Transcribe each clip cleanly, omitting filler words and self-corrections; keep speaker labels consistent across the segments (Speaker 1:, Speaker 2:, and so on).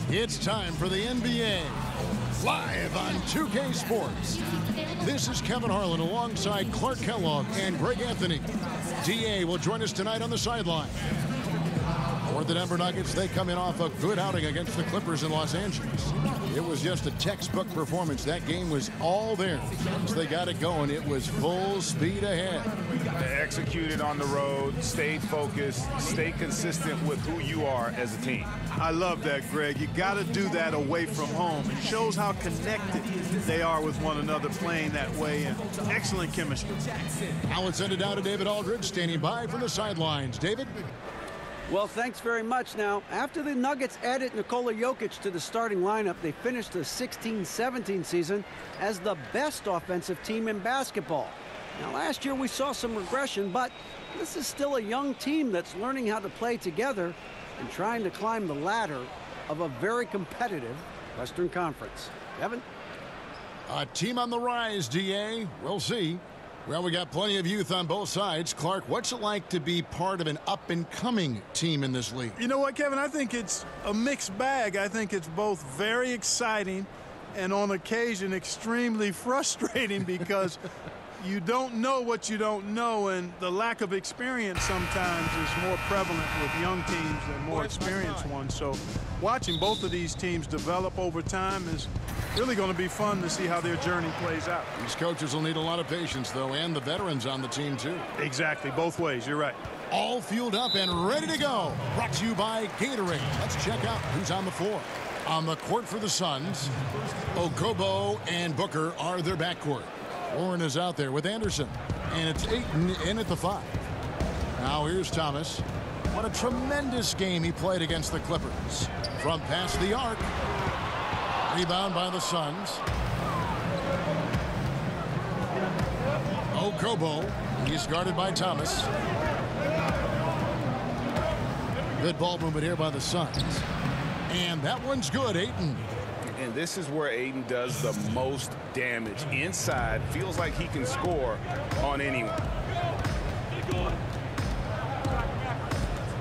Speaker 1: It's time for the NBA, live on 2K Sports. This is Kevin Harlan alongside Clark Kellogg and Greg Anthony. DA will join us tonight on the sideline. For the Denver Nuggets, they come in off a good outing against the Clippers in Los Angeles. It was just a textbook performance. That game was all there. Once they got it going, it was full speed ahead.
Speaker 2: They executed on the road, stayed focused, stay consistent with who you are as a team.
Speaker 3: I love that, Greg. You got to do that away from home. It shows how connected they are with one another playing that way, and excellent chemistry.
Speaker 1: Now let's send it down to David Aldridge, standing by from the sidelines. David?
Speaker 4: Well, thanks very much. Now, after the Nuggets added Nikola Jokic to the starting lineup, they finished the 16-17 season as the best offensive team in basketball. Now, last year we saw some regression, but this is still a young team that's learning how to play together and trying to climb the ladder of a very competitive Western Conference. Kevin?
Speaker 1: A team on the rise, DA. We'll see. Well, we got plenty of youth on both sides. Clark, what's it like to be part of an up-and-coming team in this league?
Speaker 3: You know what, Kevin? I think it's a mixed bag. I think it's both very exciting and on occasion extremely frustrating because you don't know what you don't know, and the lack of experience sometimes is more prevalent with young teams than more experienced ones. So watching both of these teams develop over time is really going to be fun to see how their journey plays out.
Speaker 1: These coaches will need a lot of patience, though, and the veterans on the team, too.
Speaker 3: Exactly, both ways. You're right.
Speaker 1: All fueled up and ready to go. Brought to you by Gatorade. Let's check out who's on the floor. On the court for the Suns, Okobo and Booker are their backcourt. Warren is out there with Anderson, and it's Ayton in at the 5. Now here's Thomas. What a tremendous game he played against the Clippers. From past the arc. Rebound by the Suns. Okobo. He's guarded by Thomas. Good ball movement here by the Suns. And that one's good, Ayton.
Speaker 2: And this is where Ayton does the most damage. Inside, feels like he can score on anyone.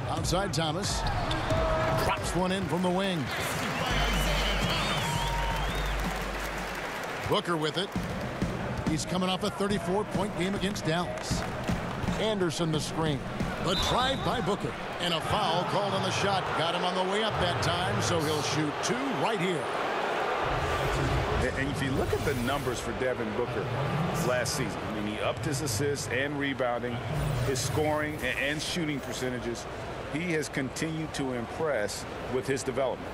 Speaker 1: Outside Thomas. Drops one in from the wing. Booker with it. He's coming off a 34-point game against Dallas. Anderson the screen. The drive by Booker. And a foul called on the shot. Got him on the way up that time, so he'll shoot 2 right here.
Speaker 2: And if you look at the numbers for Devin Booker last season, I mean, he upped his assists and rebounding, his scoring and shooting percentages. He has continued to impress with his development.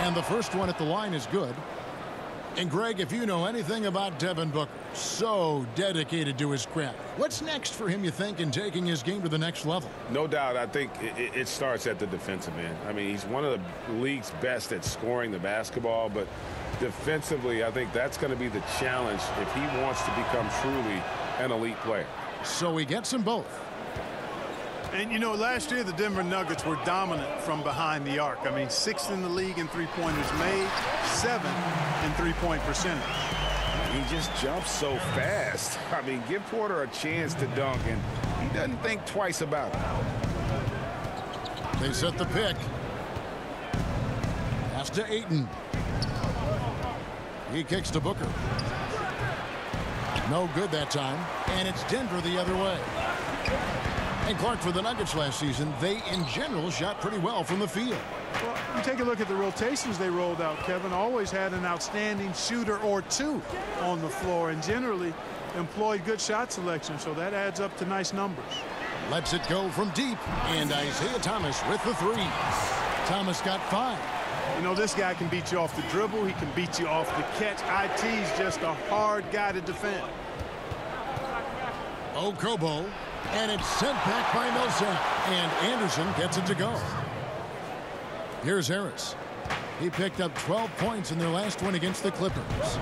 Speaker 1: And the first one at the line is good. And Greg, if you know anything about Devin Booker, so dedicated to his craft. What's next for him, you think, in taking his game to the next level?
Speaker 2: No doubt. I think it starts at the defensive end. I mean, he's one of the league's best at scoring the basketball, but defensively, I think that's going to be the challenge if he wants to become truly an elite player.
Speaker 1: So he gets them both.
Speaker 3: And, you know, last year the Denver Nuggets were dominant from behind the arc. I mean, 6th in the league in three-pointers made, 7th in three-point percentage.
Speaker 2: He just jumps so fast. I mean, give Porter a chance to dunk, and he doesn't think twice about it.
Speaker 1: They set the pick. Pass to Ayton. He kicks to Booker. No good that time. And it's Denver the other way. And Clark, for the Nuggets last season, they in general shot pretty well from the field.
Speaker 3: Well, you take a look at the rotations they rolled out, Kevin. Always had an outstanding shooter or two on the floor and generally employed good shot selection, so that adds up to nice numbers.
Speaker 1: Lets it go from deep, and Isiah Thomas with the 3. Thomas got 5.
Speaker 3: You know, this guy can beat you off the dribble. He can beat you off the catch. IT's just a hard guy to defend.
Speaker 1: Okobo. And it's sent back by Millsap. And Anderson gets it to go. Here's Harris. He picked up 12 points in their last one against the Clippers.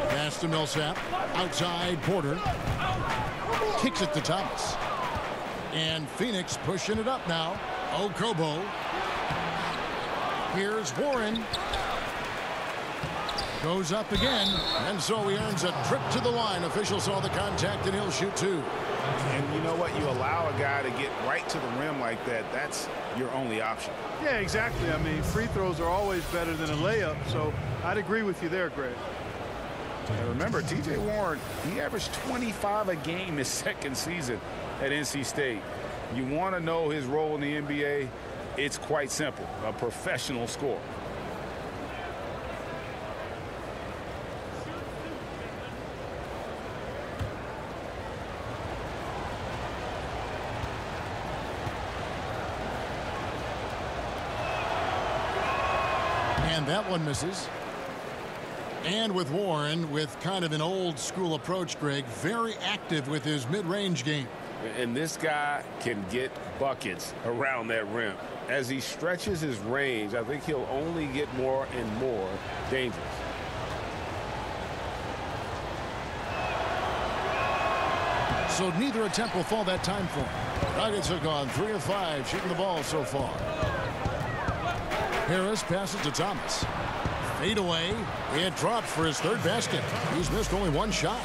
Speaker 1: Pass to Millsap. Outside Porter. Kicks it to Thomas. And Phoenix pushing it up now. Okobo. Here's Warren. Goes up again, and so he earns a trip to the line. Official saw the contact, and he'll shoot two.
Speaker 2: And you know what? You allow a guy to get right to the rim like that. That's your only option.
Speaker 3: Yeah, exactly. I mean, free throws are always better than a layup, so I'd agree with you there, Greg.
Speaker 2: And remember, T.J. Warren, he averaged 25 a game his second season at NC State. You want to know his role in the NBA? It's quite simple. A professional scorer.
Speaker 1: And that one misses. And with Warren, with kind of an old school approach, Greg, very active with his mid-range game.
Speaker 2: And this guy can get buckets around that rim. As he stretches his range, I think he'll only get more and more dangerous.
Speaker 1: So neither attempt will fall that time for him. Nuggets have gone 3 of 5 shooting the ball so far. Harris passes to Thomas. Fade away. It drops for his third basket. He's missed only one shot.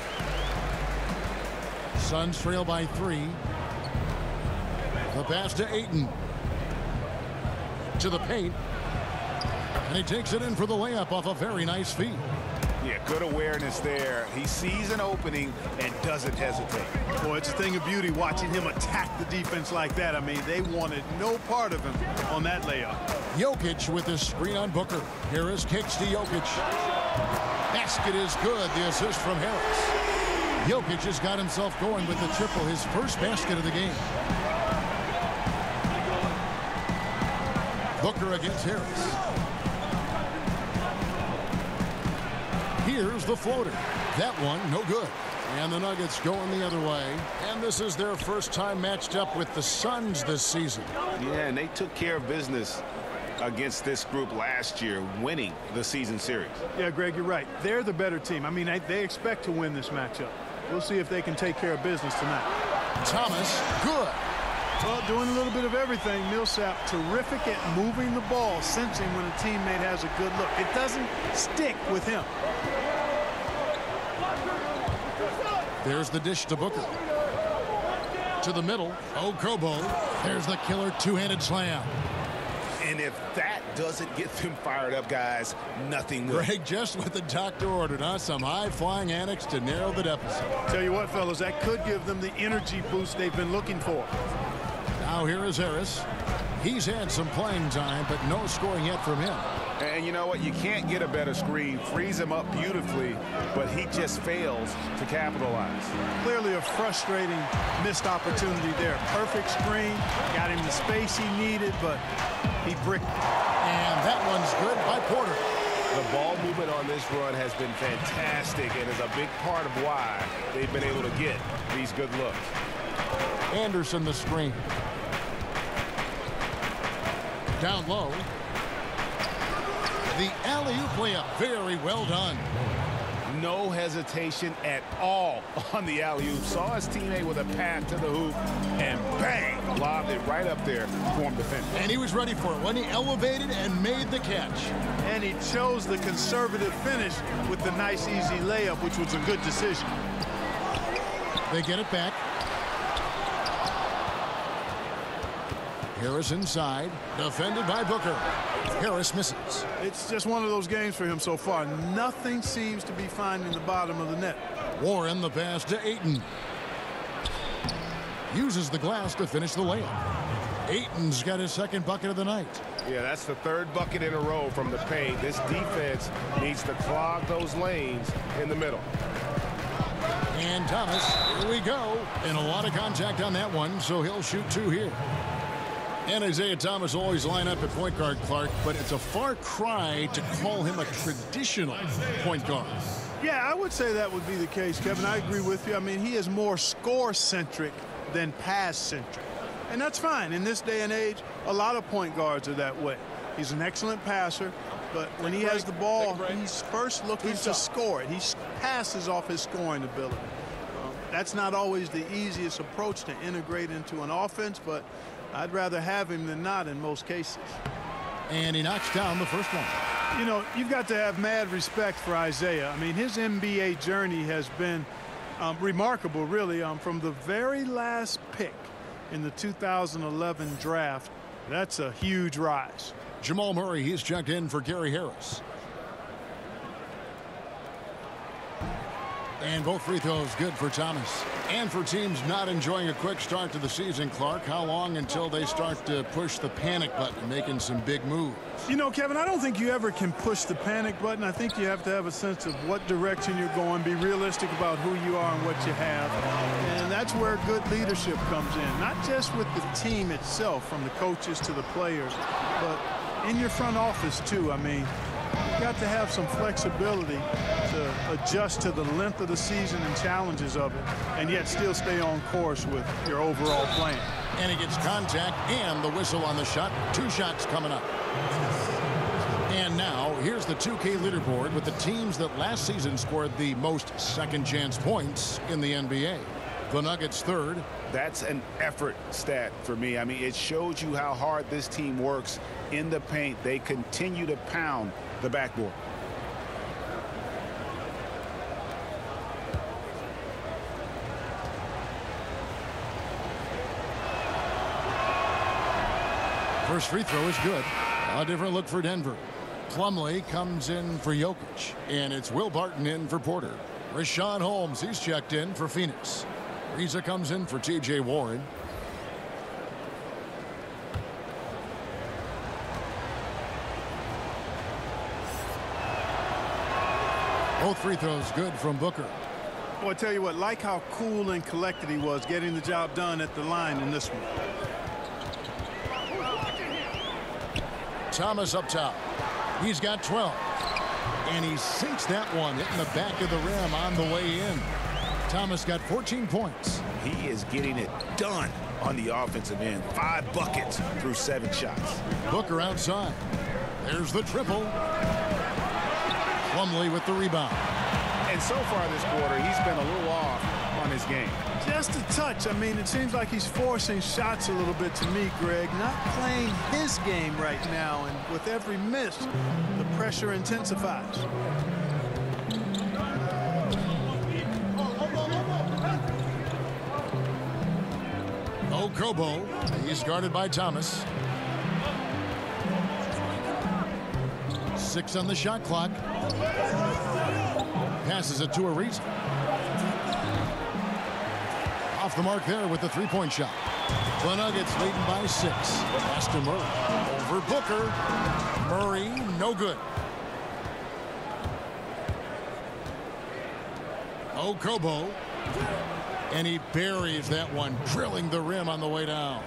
Speaker 1: Suns trail by 3. The pass to Ayton. To the paint. And he takes it in for the layup off a very nice feed.
Speaker 2: Yeah, good awareness there. He sees an opening and doesn't hesitate.
Speaker 3: Boy, it's a thing of beauty watching him attack the defense like that. I mean, they wanted no part of him on that layup.
Speaker 1: Jokic with his screen on Booker. Harris kicks to Jokic. Basket is good. The assist from Harris. Jokic has got himself going with the triple, his first basket of the game. Booker against Harris. Here's the floater. That one, no good. And the Nuggets going the other way. And this is their first time matched up with the Suns this season.
Speaker 2: Yeah, and they took care of business against this group last year, winning the season series.
Speaker 3: Yeah, Greg, you're right. They're the better team. I mean, they expect to win this matchup. We'll see if they can take care of business tonight.
Speaker 1: Thomas, good.
Speaker 3: Well, doing a little bit of everything. Millsap, terrific at moving the ball, sensing when a teammate has a good look. It doesn't stick with him.
Speaker 1: There's the dish to Booker. To the middle. Okobo. There's the killer two-handed slam.
Speaker 2: And if that doesn't get them fired up, guys, nothing will.
Speaker 1: Greg, just what the doctor ordered, huh? Some high-flying annex to narrow the deficit.
Speaker 3: Tell you what, fellas, that could give them the energy boost they've been looking for.
Speaker 1: Now here is Harris. He's had some playing time, but no scoring yet from him.
Speaker 2: And you know what? You can't get a better screen. Frees him up beautifully, but he just fails to capitalize.
Speaker 3: Clearly a frustrating missed opportunity there. Perfect screen. Got him the space he needed, but he bricked it.
Speaker 1: And that one's good by Porter.
Speaker 2: The ball movement on this run has been fantastic and is a big part of why they've been able to get these good looks.
Speaker 1: Anderson the screen. Down low. The alley-oop layup, very well done.
Speaker 2: No hesitation at all on the alley-oop. Saw his teammate with a path to the hoop, and bang, lobbed it right up there for him to finish.
Speaker 1: And he was ready for it when he elevated and made the catch.
Speaker 3: And he chose the conservative finish with the nice, easy layup, which was a good decision.
Speaker 1: They get it back. Harris inside, defended by Booker. Harris misses.
Speaker 3: It's just one of those games for him so far. Nothing seems to be finding the bottom of the net.
Speaker 1: Warren the pass to Ayton. Uses the glass to finish the layup. Ayton's got his second bucket of the night.
Speaker 2: Yeah, that's the third bucket in a row from the paint. This defense needs to clog those lanes in the middle.
Speaker 1: And Thomas, here we go. And a lot of contact on that one, so he'll shoot two here. And Isiah Thomas always line up at point guard, Clark, but it's a far cry to call him a traditional point guard.
Speaker 3: Yeah, I would say that would be the case, Kevin. I agree with you. I mean, he is more score-centric than pass-centric. And that's fine. In this day and age, a lot of point guards are that way. He's an excellent passer, but when he has the ball, he's first looking to score it. He passes off his scoring ability. That's not always the easiest approach to integrate into an offense, but I'd rather have him than not in most cases.
Speaker 1: And he knocks down the first one.
Speaker 3: You know, you've got to have mad respect for Isiah. I mean, his NBA journey has been remarkable, really. From the very last pick in the 2011 draft, that's a huge rise.
Speaker 1: Jamal Murray, he's checked in for Gary Harris. And both free throws good for Thomas. And for teams not enjoying a quick start to the season, Clark, how long until they start to push the panic button, making some big moves?
Speaker 3: You know, Kevin, I don't think you ever can push the panic button. I think you have to have a sense of what direction you're going, be realistic about who you are and what you have. And that's where good leadership comes in, not just with the team itself, from the coaches to the players, but in your front office, too. I mean, you've got to have some flexibility to adjust to the length of the season and challenges of it, and yet still stay on course with your overall plan.
Speaker 1: And he gets contact and the whistle on the shot. 2 shots coming up. And now, here's the 2K leaderboard with the teams that last season scored the most second-chance points in the NBA. The Nuggets third.
Speaker 5: That's an effort stat for me. I mean, it shows you how hard this team works in the paint. They continue to pound the backboard.
Speaker 1: First free throw is good. A different look for Denver. Plumlee comes in for Jokic. And it's Will Barton in for Porter. Rashawn Holmes, he's checked in for Phoenix. Reza comes in for T.J. Warren. Both free throws good from Booker.
Speaker 3: Well, I tell you what, like how cool and collected he was getting the job done at the line in this one.
Speaker 1: Thomas up top. He's got 12. And he sinks that one, hitting the back of the rim on the way in. Thomas got 14 points.
Speaker 5: He is getting it done on the offensive end. 5 buckets through 7 shots.
Speaker 1: Booker outside. There's the triple. Plumlee with the rebound.
Speaker 5: And so far this quarter, he's been a little off on his game.
Speaker 3: Just a touch. I mean, it seems like he's forcing shots a little bit to me, Greg. Not playing his game right now, and with every miss, the pressure intensifies.
Speaker 1: Okobo, he's guarded by Thomas. 6 on the shot clock. Passes it to Ariza. Off the mark there with the three-point shot. The Nuggets leading by 6. Pass to Murray. Over Booker. Murray, no good. Okobo. And he buries that one, drilling the rim on the way down.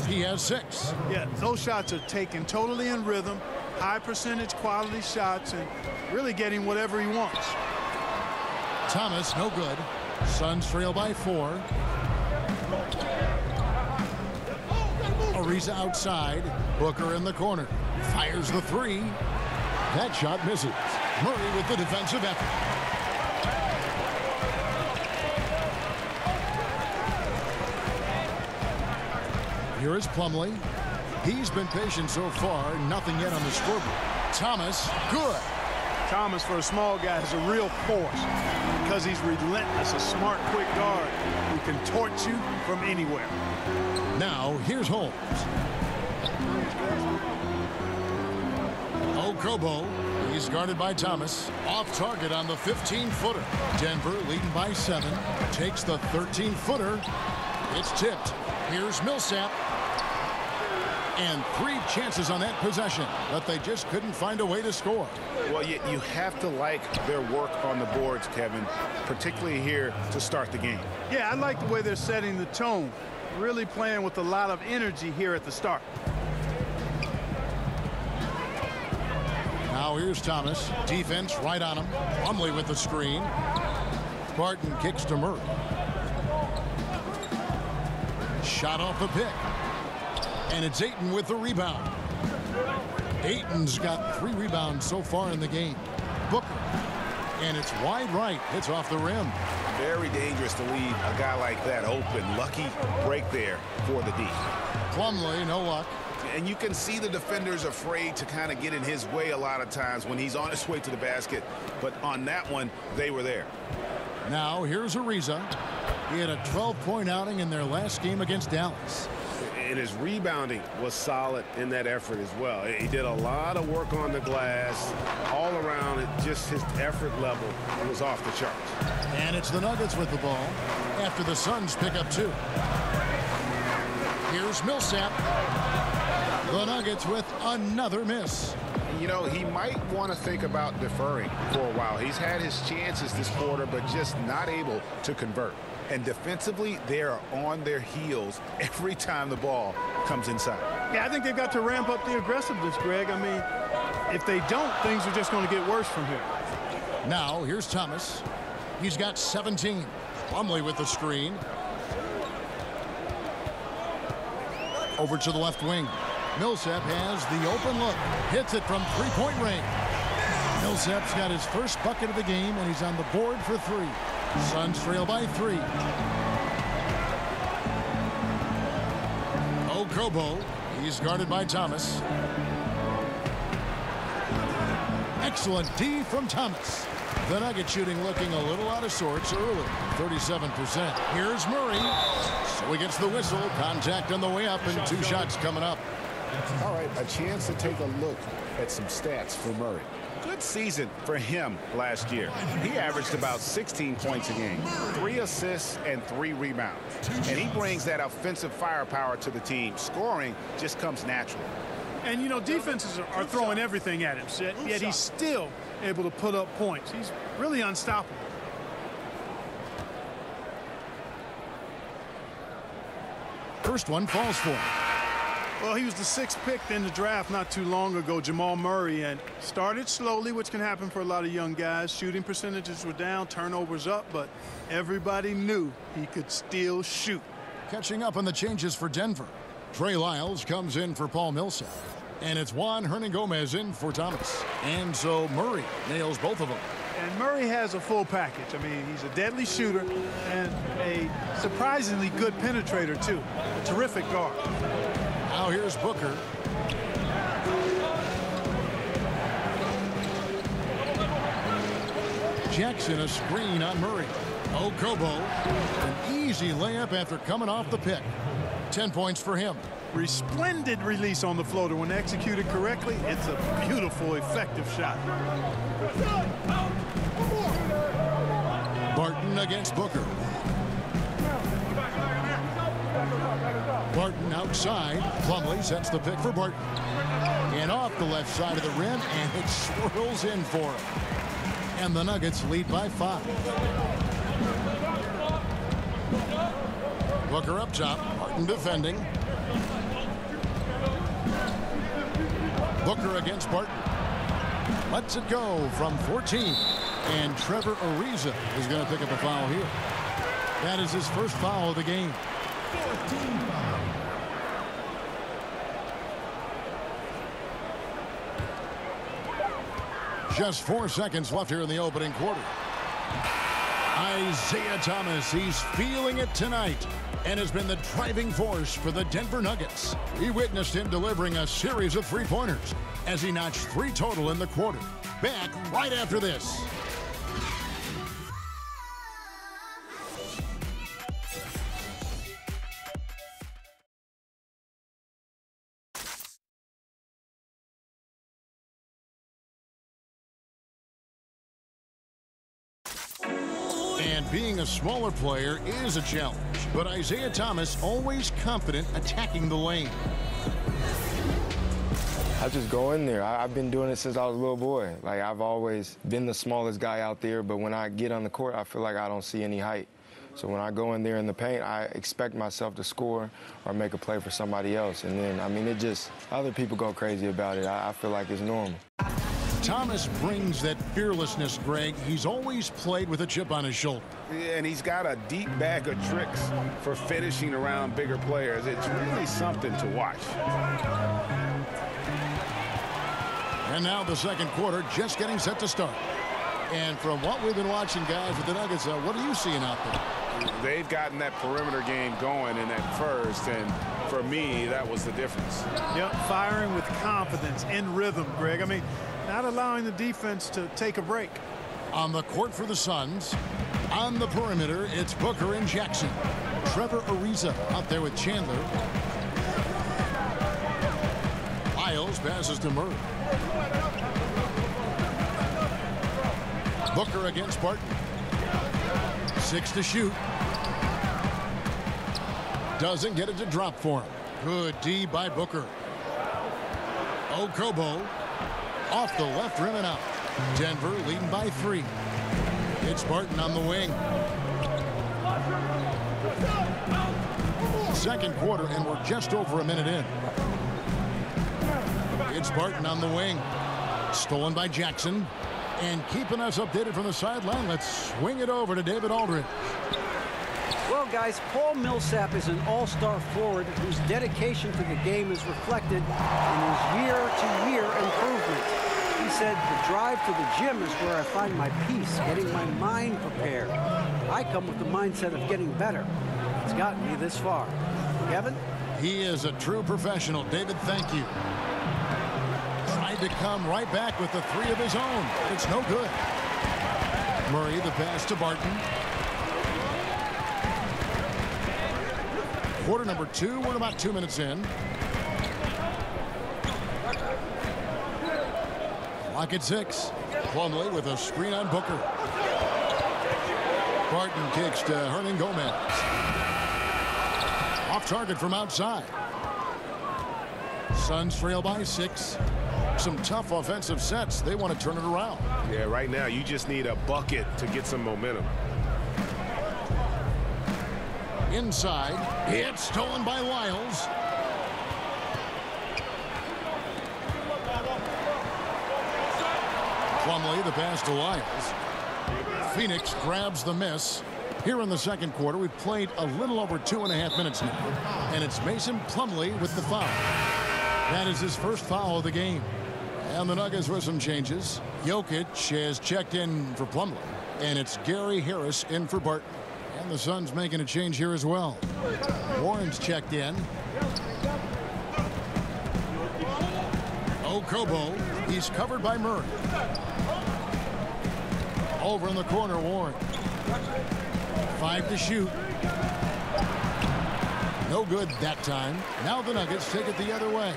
Speaker 1: He has 6.
Speaker 3: Yeah, those shots are taken totally in rhythm, high percentage quality shots, and really getting whatever he wants.
Speaker 1: Thomas, no good. Suns trail by 4. Ariza outside. Booker in the corner. Fires the 3. That shot misses. Murray with the defensive effort. Here is Plumlee. He's been patient so far. Nothing yet on the scoreboard. Thomas, good.
Speaker 3: Thomas, for a small guy, is a real force because he's relentless, a smart, quick guard who can torch you from anywhere.
Speaker 1: Now, here's Holmes. Okobo, he's guarded by Thomas. Off target on the 15-footer. Denver leading by 7. Takes the 13-footer. It's tipped. Here's Millsap. And 3 chances on that possession, but they just couldn't find a way to score.
Speaker 5: Well, you have to like their work on the boards, Kevin, particularly here to start the game.
Speaker 3: Yeah, I like the way they're setting the tone. Really playing with a lot of energy here at the start.
Speaker 1: Now here's Thomas. Defense right on him. Plumlee with the screen. Barton kicks to Murray. Shot off the pick. And it's Ayton with the rebound. Ayton's got 3 rebounds so far in the game. Booker. And it's wide right. Hits off the rim.
Speaker 5: Very dangerous to leave a guy like that open. Lucky break there for the D.
Speaker 1: Plumlee, no luck.
Speaker 5: And you can see the defenders afraid to kind of get in his way a lot of times when he's on his way to the basket. But on that one, they were there.
Speaker 1: Now here's Ariza. He had a 12-point outing in their last game against Dallas.
Speaker 2: And his rebounding was solid in that effort as well. He did a lot of work on the glass. All around, just his effort level was off the charts.
Speaker 1: And it's the Nuggets with the ball after the Suns pick up 2. Here's Millsap. The Nuggets with another miss.
Speaker 5: You know, he might want to think about deferring for a while. He's had his chances this quarter, but just not able to convert. And defensively, they are on their heels every time the ball comes inside.
Speaker 3: Yeah, I think they've got to ramp up the aggressiveness, Greg. I mean, if they don't, things are just going to get worse from here.
Speaker 1: Now, here's Thomas. He's got 17. Plumlee with the screen. Over to the left wing. Millsap has the open look. Hits it from three-point range. Millsap's got his first bucket of the game, and he's on the board for 3. Suns trail by 3. Okobo. He's guarded by Thomas. Excellent D from Thomas. The Nuggets shooting looking a little out of sorts early. 37%. Here's Murray. So he gets the whistle. Contact on the way up, and 2 shots coming up.
Speaker 5: All right, a chance to take a look at some stats for Murray. Good season for him last year. He averaged about 16 points a game, 3 assists, and 3 rebounds. And he brings that offensive firepower to the team. Scoring just comes naturally.
Speaker 3: And, you know, defenses are throwing everything at him, yet he's still able to put up points. He's really unstoppable.
Speaker 1: First one falls for him.
Speaker 3: Well, he was the 6th pick in the draft not too long ago, Jamal Murray, and started slowly, which can happen for a lot of young guys. Shooting percentages were down, turnovers up, but everybody knew he could still shoot.
Speaker 1: Catching up on the changes for Denver. Trey Lyles comes in for Paul Millsap. And it's Juan Hernan-Gomez in for Thomas. And so Murray nails both of them.
Speaker 3: And Murray has a full package. I mean, he's a deadly shooter and a surprisingly good penetrator, too. A terrific guard.
Speaker 1: Now here's Booker. Jackson a screen on Murray. Okobo, an easy layup after coming off the pick. 10 points for him.
Speaker 3: Resplendent release on the floater. When executed correctly, it's a beautiful, effective shot.
Speaker 1: Barton against Booker. Barton outside. Plumlee sets the pick for Barton. And off the left side of the rim, and it swirls in for him. And the Nuggets lead by 5. Booker up top. Barton defending. Booker against Barton. Lets it go from 14. And Trevor Ariza is going to pick up a foul here. That is his first foul of the game. 14 foul. Just 4 seconds left here in the opening quarter. Isiah Thomas, he's feeling it tonight and has been the driving force for the Denver Nuggets. We witnessed him delivering a series of three-pointers as he notched 3 total in the quarter. Back right after this. And being a smaller player is a challenge, but Isiah Thomas always confident attacking the lane.
Speaker 6: I just go in there. I've been doing it since I was a little boy. Like, I've always been the smallest guy out there, but when I get on the court, I feel like I don't see any height. So when I go in there in the paint, I expect myself to score or make a play for somebody else. And then, I mean, it just, other people go crazy about it. I feel like it's normal.
Speaker 1: Thomas brings that fearlessness, Greg. He's always played with a chip on his shoulder.
Speaker 2: And he's got a deep bag of tricks for finishing around bigger players. It's really something to watch.
Speaker 1: And now the second quarter just getting set to start. And from what we've been watching, guys, with the Nuggets, what are you seeing out there?
Speaker 2: They've gotten that perimeter game going in that first, and
Speaker 5: For me, that was the difference.
Speaker 3: Yep, firing with confidence and rhythm, Greg. I mean, not allowing the defense to take a break.
Speaker 1: On the court for the Suns, on the perimeter, it's Booker and Jackson. Trevor Ariza out there with Chandler. Miles passes to Murray. Booker against Barton. 6 to shoot. Doesn't get it to drop for him. Good D by Booker. Okobo off the left rim and out. Denver leading by 3. It's Barton on the wing. Second quarter, and we're just over a minute in. It's Barton on the wing. Stolen by Jackson. And keeping us updated from the sideline, let's swing it over to David Aldridge.
Speaker 4: Well, guys, Paul Millsap is an all-star forward whose dedication to the game is reflected in his year-to-year improvement. He said, the drive to the gym is where I find my peace, getting my mind prepared. I come with the mindset of getting better. It's gotten me this far. Kevin?
Speaker 1: He is a true professional. David, thank you. Tried to come right back with the 3 of his own. It's no good. Murray, the pass to Barton. Quarter number 2. We're about 2 minutes in. Clock at 6. Plumlee with a screen on Booker. Barton kicks to Hernan Gomez. Off target from outside. Suns trail by 6. Some tough offensive sets. They want to turn it around.
Speaker 2: Yeah, right now you just need a bucket to get some momentum.
Speaker 1: Inside. It's stolen by Lyles. Plumlee, the pass to Lyles. Phoenix grabs the miss. Here in the second quarter, we've played a little over 2.5 minutes now. And it's Mason Plumlee with the foul. That is his first foul of the game. And the Nuggets with some changes. Jokic has checked in for Plumlee. And it's Gary Harris in for Barton. And the Suns making a change here as well. Warren's checked in. Okobo. He's covered by Murray. Over in the corner, Warren. 5 to shoot. No good that time. Now the Nuggets take it the other way.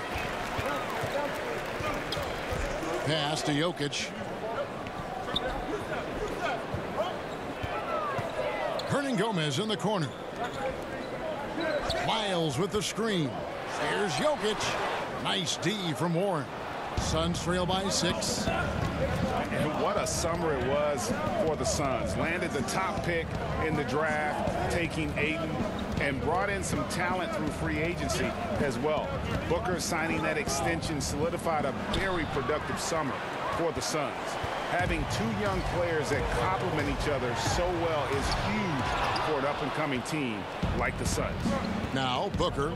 Speaker 1: Pass to Jokic. Hernan Gomez in the corner. Lyles with the screen. Here's Jokic. Nice D from Warren. Suns trail by 6.
Speaker 5: And what a summer it was for the Suns. Landed the top pick in the draft, taking Ayton, and brought in some talent through free agency as well. Booker signing that extension solidified a very productive summer for the Suns. Having 2 young players that complement each other so well is huge for an up-and-coming team like the Suns.
Speaker 1: Now Booker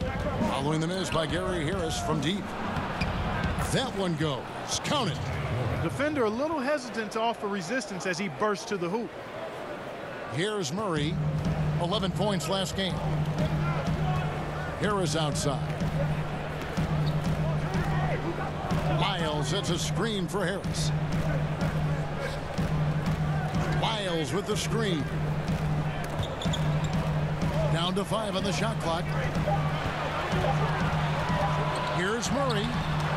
Speaker 1: following the miss by Gary Harris from deep. That one goes. Count it.
Speaker 3: Defender a little hesitant to offer resistance as he bursts to the hoop.
Speaker 1: Here's Murray. 11 points last game. Harris outside. Lyles sets a screen for Harris. Lyles with the screen. Down to 5 on the shot clock. Here's Murray.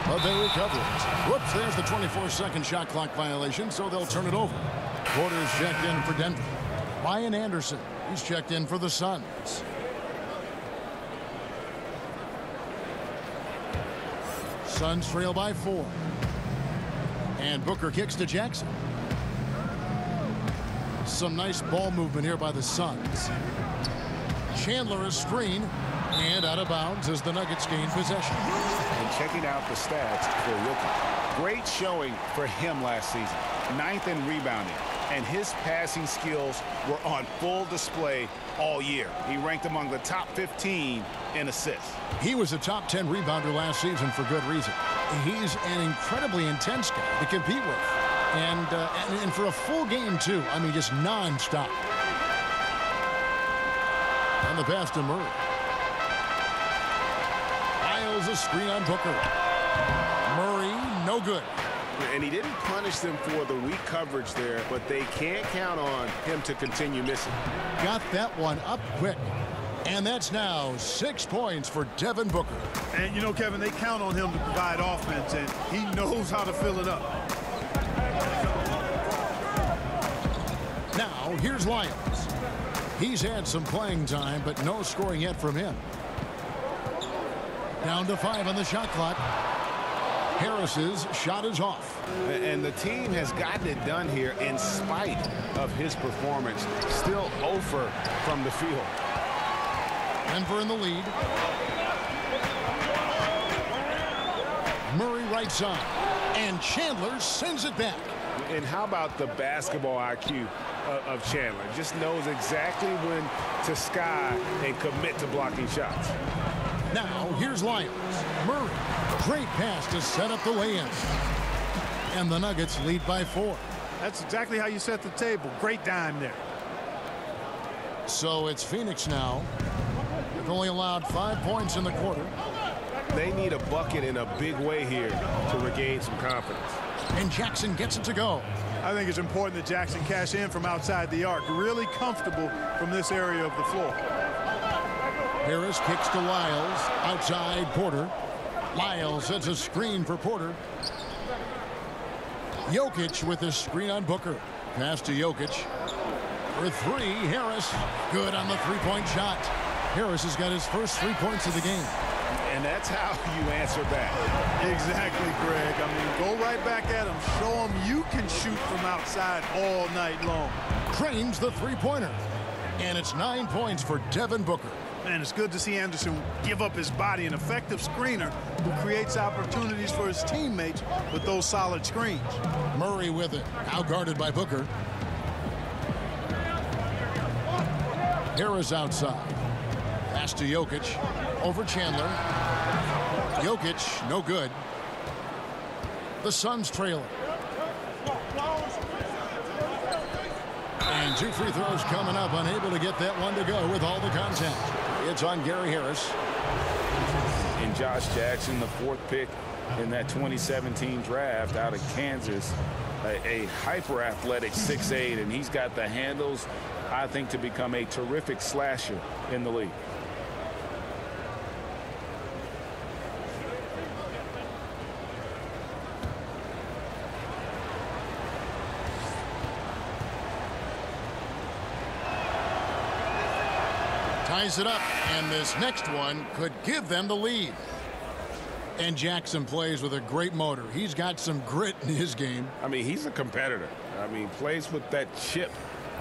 Speaker 1: But they recover it. Whoops, there's the 24-second shot clock violation, so they'll turn it over. Porter's checked in for Denver. Ryan Anderson, he's checked in for the Suns. Suns trail by 4. And Booker kicks to Jackson. Some nice ball movement here by the Suns. Chandler is screened. And out of bounds as the Nuggets gain possession.
Speaker 5: And checking out the stats for Jokic. Great showing for him last season. 9th in rebounding. And his passing skills were on full display all year. He ranked among the top 15 in assists.
Speaker 1: He was a top 10 rebounder last season for good reason. He's an incredibly intense guy to compete with. And for a full game, too. I mean, just nonstop. And the pass to Murray. the screen on Booker. Murray, no good.
Speaker 5: And he didn't punish them for the weak coverage there, but they can't count on him to continue missing.
Speaker 1: Got that one up quick. And that's now 6 points for Devin Booker.
Speaker 3: And, you know, Kevin, they count on him to provide offense, and he knows how to fill it up.
Speaker 1: Now, here's Lyons. He's had some playing time, but no scoring yet from him. Down to 5 on the shot clock. Harris's shot is off.
Speaker 5: And the team has gotten it done here in spite of his performance. Still 0 from the field.
Speaker 1: Denver in the lead. Murray right side. And Chandler sends it back.
Speaker 5: And how about the basketball IQ of Chandler? Just knows exactly when to sky and commit to blocking shots.
Speaker 1: Now, here's Lyons. Murray. Great pass to set up the lay-in. And the Nuggets lead by 4.
Speaker 3: That's exactly how you set the table. Great dime there.
Speaker 1: So it's Phoenix now. They've only allowed 5 points in the quarter.
Speaker 5: They need a bucket in a big way here to regain some confidence.
Speaker 1: And Jackson gets it to go.
Speaker 3: I think it's important that Jackson cash in from outside the arc. Really comfortable from this area of the floor.
Speaker 1: Harris kicks to Lyles. Outside Porter. Lyles sets a screen for Porter. Jokic with a screen on Booker. Pass to Jokic. For 3, Harris. Good on the three-point shot. Harris has got his first 3 points of the game.
Speaker 5: And that's how you answer back.
Speaker 3: Exactly, Greg. I mean, go right back at him. Show him you can shoot from outside all night long.
Speaker 1: Cranes the three-pointer. And it's 9 points for Devin Booker.
Speaker 3: Man, it's good to see Anderson give up his body, an effective screener who creates opportunities for his teammates with those solid screens.
Speaker 1: Murray with it. Now guarded by Booker. Harris outside. Pass to Jokic. Over Chandler. Jokic, no good. The Suns trailing. And 2 free throws coming up. Unable to get that one to go with all the contact. It's on Gary Harris.
Speaker 2: And Josh Jackson, the 4th pick in that 2017 draft out of Kansas. A hyper-athletic 6'8", and he's got the handles, I think, to become a terrific slasher in the league.
Speaker 1: Ties it up, and this next one could give them the lead. And Jackson plays with a great motor. He's got some grit in his game.
Speaker 2: I mean, he's a competitor. I mean, plays with that chip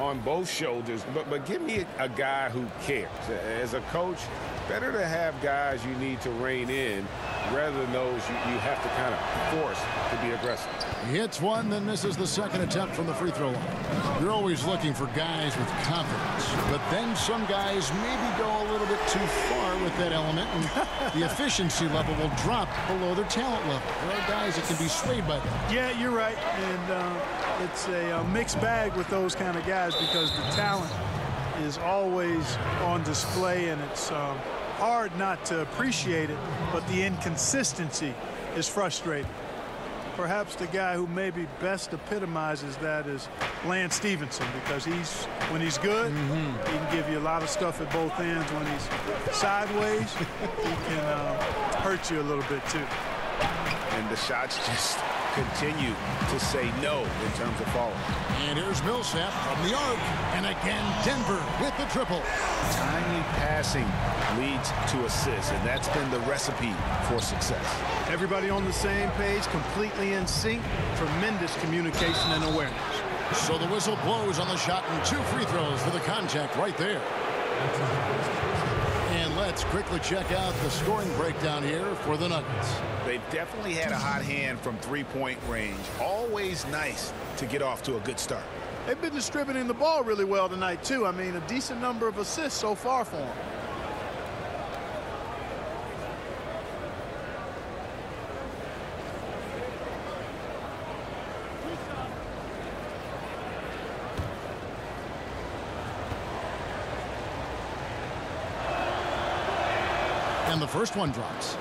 Speaker 2: on both shoulders. But give me a guy who cares. As a coach, better to have guys you need to rein in rather than those you have to kind of force to be aggressive.
Speaker 1: He hits one, then misses the second attempt from the free throw line. You're always looking for guys with confidence, but then some guys maybe go a little bit too far with that element, and the efficiency level will drop below their talent level. There are guys that can be swayed by that.
Speaker 3: Yeah, you're right, and it's a mixed bag with those kind of guys because the talent is always on display, and it's hard not to appreciate it, but the inconsistency is frustrating. Perhaps the guy who maybe best epitomizes that is Lance Stevenson, because when he's good, he can give you a lot of stuff at both ends. When he's sideways, he can hurt you a little bit too.
Speaker 5: And the shots just continue to say no in terms of falling.
Speaker 1: And here's Millsap from the arc, and again Denver with the triple.
Speaker 5: Tiny passing leads to assists, and that's been the recipe for success.
Speaker 3: Everybody on the same page, completely in sync, tremendous communication and awareness.
Speaker 1: So the whistle blows on the shot, and 2 free throws for the contact right there. And let's quickly check out the scoring breakdown here for the Nuggets.
Speaker 5: They've definitely had a hot hand from three-point range. Always nice to get off to a good start.
Speaker 3: They've been distributing the ball really well tonight, too. I mean, a decent number of assists so far for them.
Speaker 1: And the first one drops.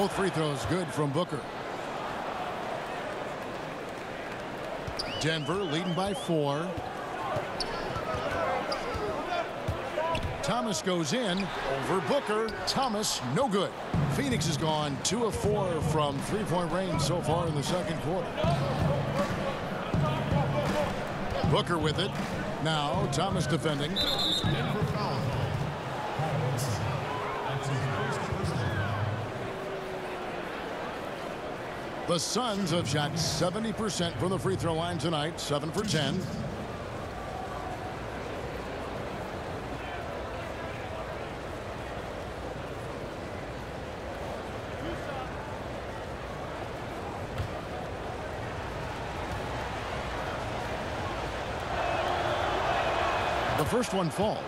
Speaker 1: Both free throws good from Booker. Denver leading by 4. Thomas goes in over Booker. Thomas, no good. Phoenix has gone 2 of 4 from three-point range so far in the second quarter. Booker with it. Now Thomas defending. The Suns have shot 70% from the free throw line tonight, 7 for 10. The first one falls.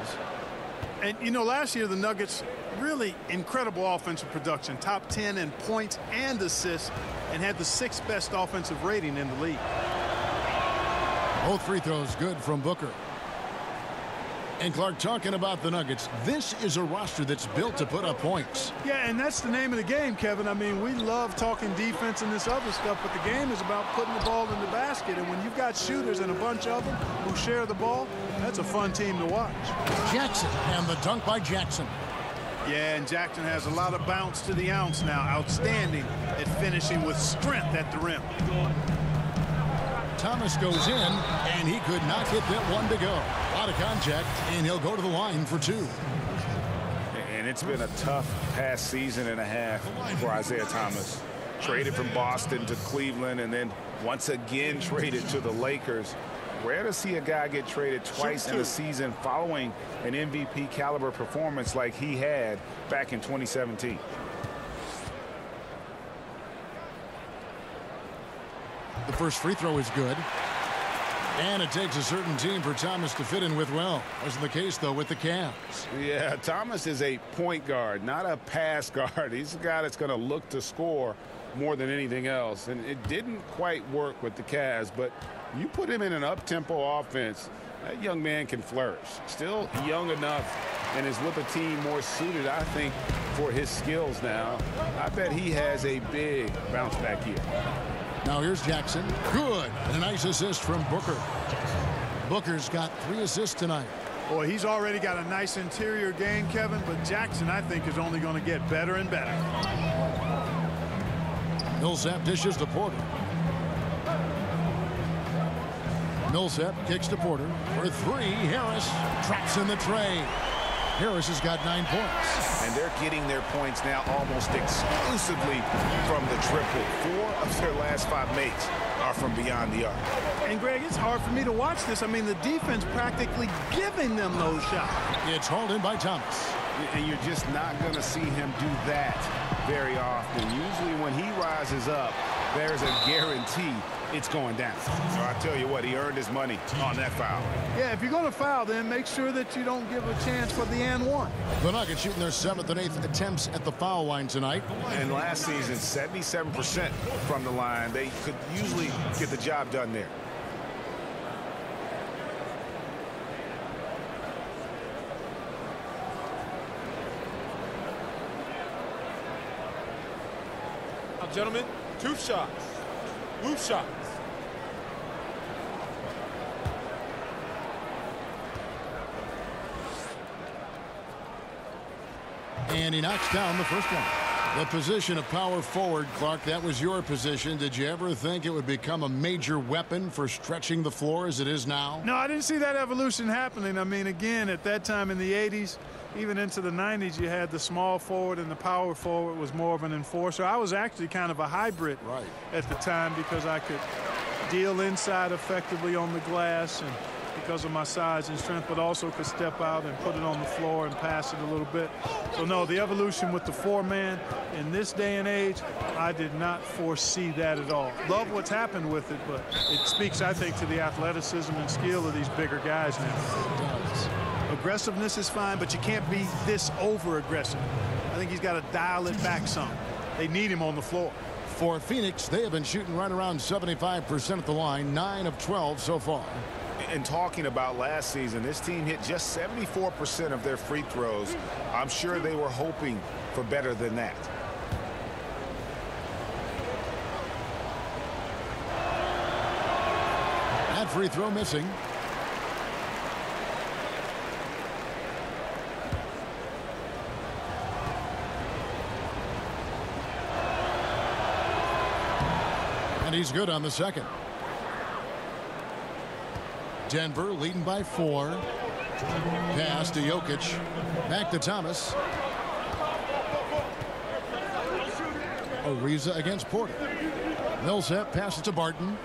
Speaker 3: And, you know, last year the Nuggets, really incredible offensive production. Top 10 in points and assists, and had the 6th best offensive rating in the league.
Speaker 1: Both free throws good from Booker. And Clark, talking about the Nuggets, this is a roster that's built to put up points.
Speaker 3: Yeah, and that's the name of the game, Kevin. I mean, we love talking defense and this other stuff, but the game is about putting the ball in the basket. And when you've got shooters and a bunch of them who share the ball, that's a fun team to watch.
Speaker 1: Jackson, and the dunk by Jackson.
Speaker 3: Yeah, and Jackson has a lot of bounce to the ounce now. Outstanding at finishing with strength at the rim.
Speaker 1: Thomas goes in, and he could not get that one to go. Out of contact, and he'll go to the line for 2.
Speaker 5: And it's been a tough past season and a half for Isiah Thomas. Traded from Boston to Cleveland, and then once again traded to the Lakers. Rare to see a guy get traded twice in a season following an MVP caliber performance like he had back in 2017.
Speaker 1: The first free throw is good. And it takes a certain team for Thomas to fit in with well. Wasn't the case, though, with the Cavs.
Speaker 5: Yeah, Thomas is a point guard, not a pass guard. He's a guy that's going to look to score more than anything else. And it didn't quite work with the Cavs, but you put him in an up-tempo offense, that young man can flourish. Still young enough and is with a team more suited, I think, for his skills now. I bet he has a big bounce back year.
Speaker 1: Now here's Jackson. Good. And a nice assist from Booker. Booker's got 3 assists tonight.
Speaker 3: Boy, he's already got a nice interior game, Kevin, but Jackson, I think, is only going to get better and better.
Speaker 1: Millsap dishes to Porter. Millsap kicks to Porter for 3. Harris traps in the tray. Harris has got 9 points.
Speaker 5: And they're getting their points now almost exclusively from the triple. 4 of their last 5 makes are from beyond the arc.
Speaker 3: And, Greg, it's hard for me to watch this. I mean, the defense practically giving them those shots.
Speaker 1: It's hauled in by Thomas.
Speaker 5: And you're just not going to see him do that very often. Usually when he rises up, there's a guarantee it's going down. So I tell you what, he earned his money on that foul.
Speaker 3: Yeah, if you're going to foul, then make sure that you don't give a chance for the and one.
Speaker 1: The Nuggets shooting their 7th and 8th attempts at the foul line tonight.
Speaker 5: And last season, 77% from the line. They could usually get the job done there.
Speaker 7: Now, gentlemen, 2 shots. Loose shots.
Speaker 1: And he knocks down the first one. The position of power forward, Clark, that was your position. Did you ever think it would become a major weapon for stretching the floor as it is now?
Speaker 3: No, I didn't see that evolution happening. I mean, again, at that time in the 80s, even into the 90s, you had the small forward and the power forward was more of an enforcer. I was actually kind of a hybrid at the time because I could deal inside effectively on the glass and because of my size and strength, but also could step out and put it on the floor and pass it a little bit. So, no, the evolution with the 4-man in this day and age, I did not foresee that at all. Love what's happened with it, but it speaks, I think, to the athleticism and skill of these bigger guys now.
Speaker 1: It does.
Speaker 3: Aggressiveness is fine, but you can't be this over-aggressive. I think he's got to dial it back some. They need him on the floor.
Speaker 1: For Phoenix, they have been shooting right around 75% at the line, 9 of 12 so far.
Speaker 5: And talking about last season, this team hit just 74% of their free throws. I'm sure they were hoping for better than that.
Speaker 1: free throw missing. And he's good on the second. Denver leading by 4. Pass to Jokic. Back to Thomas. Ariza against Porter. Millsap passes to Barton.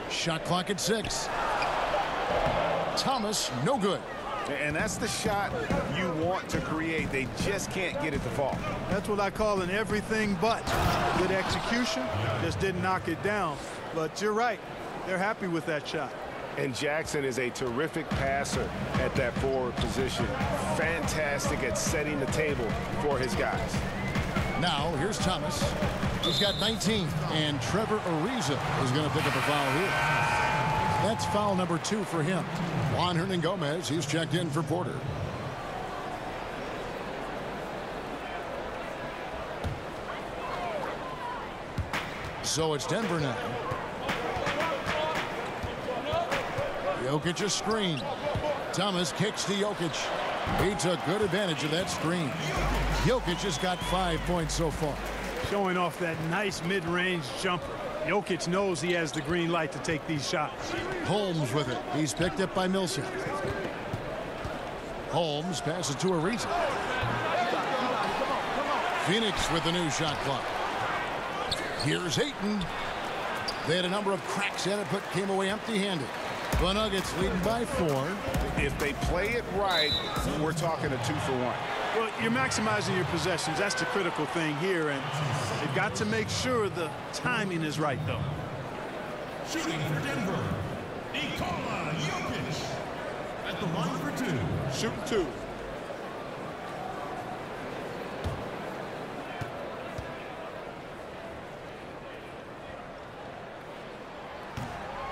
Speaker 1: Shot clock at 6. Thomas, no good.
Speaker 5: And that's the shot you want to create. They just can't get it to fall.
Speaker 3: That's what I call an everything but. Good execution, just didn't knock it down. But you're right, they're happy with that shot.
Speaker 5: And Jackson is a terrific passer at that forward position. Fantastic at setting the table for his guys.
Speaker 1: Now, here's Thomas. He's got 19, and Trevor Ariza is going to pick up a foul here. That's foul number 2 for him. Juan Hernangomez, he's checked in for Porter. So it's Denver now. Jokic a screen. Thomas kicks to Jokic. He took good advantage of that screen. Jokic has got 5 points so far.
Speaker 3: Showing off that nice mid-range jumper. Jokic knows he has the green light to take these shots.
Speaker 1: Holmes with it. He's picked up by Millsap. Holmes passes to Ariza. Phoenix with the new shot clock. Here's Ayton. They had a number of cracks in it, but came away empty-handed. The Nuggets leading by 4.
Speaker 5: If they play it right, we're talking a 2-for-1.
Speaker 3: Well, you're maximizing your possessions. That's the critical thing here, and they've got to make sure the timing is right, though.
Speaker 8: Shooting for Denver, Nikola Jokic at the line for 2.
Speaker 7: Shooting 2.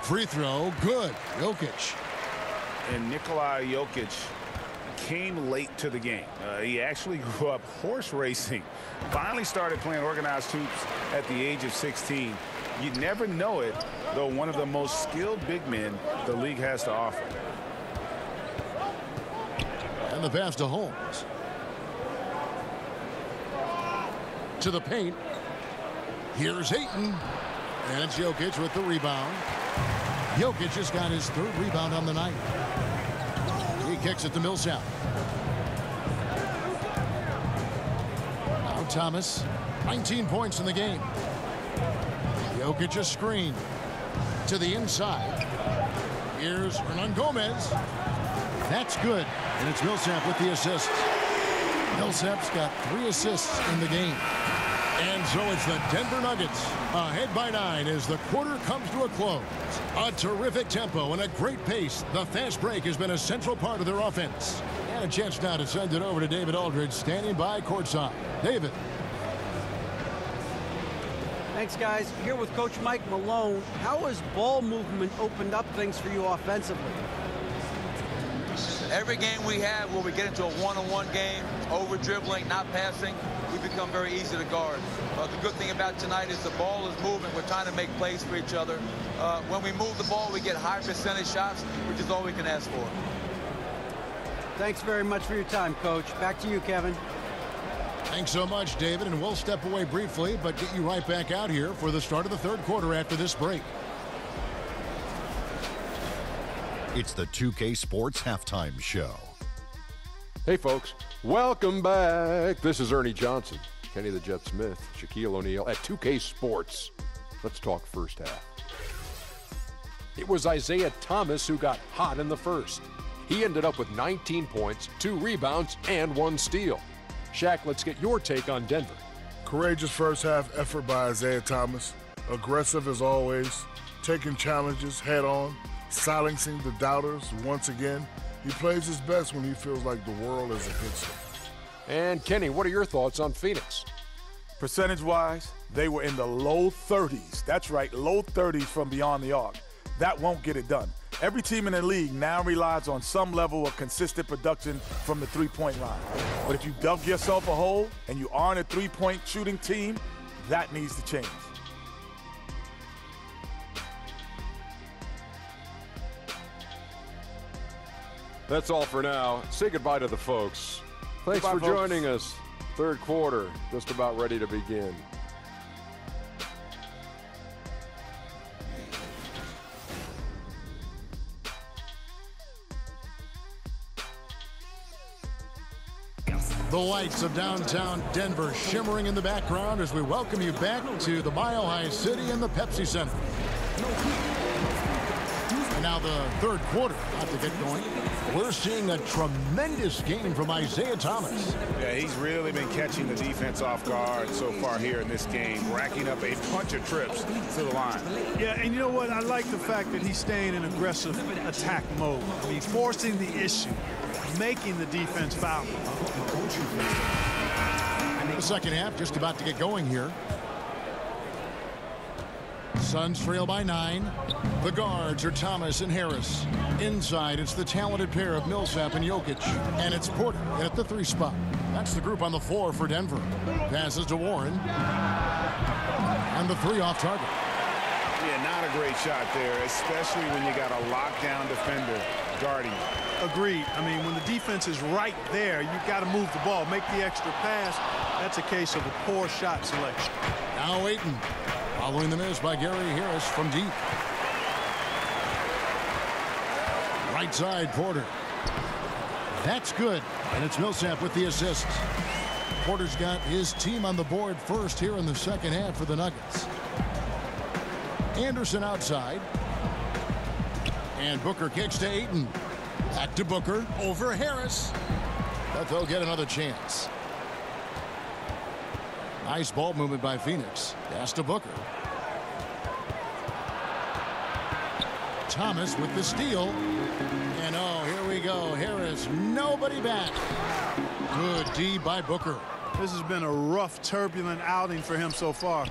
Speaker 1: Free throw, good. Jokic.
Speaker 5: And Nikola Jokic came late to the game. He actually grew up horse racing. Finally started playing organized hoops at the age of 16. You never know it, though, one of the most skilled big men the league has to offer.
Speaker 1: And the pass to Holmes. To the paint. Here's Ayton. And it's Jokic with the rebound. Jokic just got his 3rd rebound on the night. He kicks it to Millsap. Now Thomas, 19 points in the game. Jokic a screen to the inside. Here's Hernangomez. That's good. And it's Millsap with the assist. Millsap's got 3 assists in the game. And so it's the Denver Nuggets ahead by 9 as the quarter comes to a close. A terrific tempo and a great pace. The fast break has been a central part of their offense. And a chance now to send it over to David Aldridge standing by courtside. David.
Speaker 4: Thanks, guys. Here with Coach Mike Malone. How has ball movement opened up things for you offensively?
Speaker 9: Every game we have where we get into a one-on-one game, over dribbling, not passing, we become very easy to guard. The good thing about tonight is the ball is moving. We're trying to make plays for each other. When we move the ball, we get high percentage shots, which is all we can ask for.
Speaker 4: Thanks very much for your time, Coach. Back to you, Kevin.
Speaker 1: Thanks so much, David, and we'll step away briefly, but get you right back out here for the start of the 3rd quarter after this break.
Speaker 8: It's the 2K Sports Halftime Show.
Speaker 10: Hey, folks. Welcome back. This is Ernie Johnson, Kenny the Jet Smith, Shaquille O'Neal at 2K Sports. Let's talk first half. It was Isiah Thomas who got hot in the first. He ended up with 19 points, 2 rebounds, and 1 steal. Shaq, let's get your take on Denver.
Speaker 11: Courageous first half effort by Isiah Thomas. Aggressive as always, taking challenges head on, silencing the doubters once again. He plays his best when he feels like the world is against him.
Speaker 10: And Kenny, what are your thoughts on Phoenix?
Speaker 12: Percentage-wise, they were in the low 30s. That's right, low 30s from beyond the arc. That won't get it done. Every team in the league now relies on some level of consistent production from the three-point line. But if you dug yourself a hole and you aren't a three-point shooting team, that needs to change.
Speaker 10: That's all for now. Say goodbye to the folks. Thanks
Speaker 12: Goodbye,
Speaker 10: for joining us. Third quarter, just about ready to begin.
Speaker 1: The lights of downtown Denver shimmering in the background as we welcome you back to the Mile High City and the Pepsi Center. And now the third quarter about to get going. We're seeing a tremendous game from Isiah Thomas.
Speaker 5: Yeah, he's really been catching the defense off guard so far here in this game, racking up a bunch of trips to the line.
Speaker 3: Yeah, and you know what? I like the fact that he's staying in aggressive attack mode. I mean, forcing the issue, making the defense foul.
Speaker 1: The second half just about to get going here. Suns trail by 9. The guards are Thomas and Harris. Inside, it's the talented pair of Millsap and Jokic. And it's Porter at the 3 spot. That's the group on the floor for Denver. Passes to Warren. And the 3 off target.
Speaker 5: Yeah, not a great shot there, especially when you got a lockdown defender guarding you.
Speaker 3: Agreed. I mean, when the defense is right there, you've got to move the ball, make the extra pass. That's a case of a poor shot selection.
Speaker 1: Now Ayton. Following the miss by Gary Harris from deep. Right side, Porter. That's good. And it's Millsap with the assist. Porter's got his team on the board first here in the second half for the Nuggets. Anderson outside. And Booker kicks to Ayton. Back to Booker. Over Harris. But they'll get another chance. Nice ball movement by Phoenix. Pass to Booker. Thomas with the steal. And oh, here we go. Harris, nobody back. Good D by Booker.
Speaker 3: This has been a rough, turbulent outing for him so far.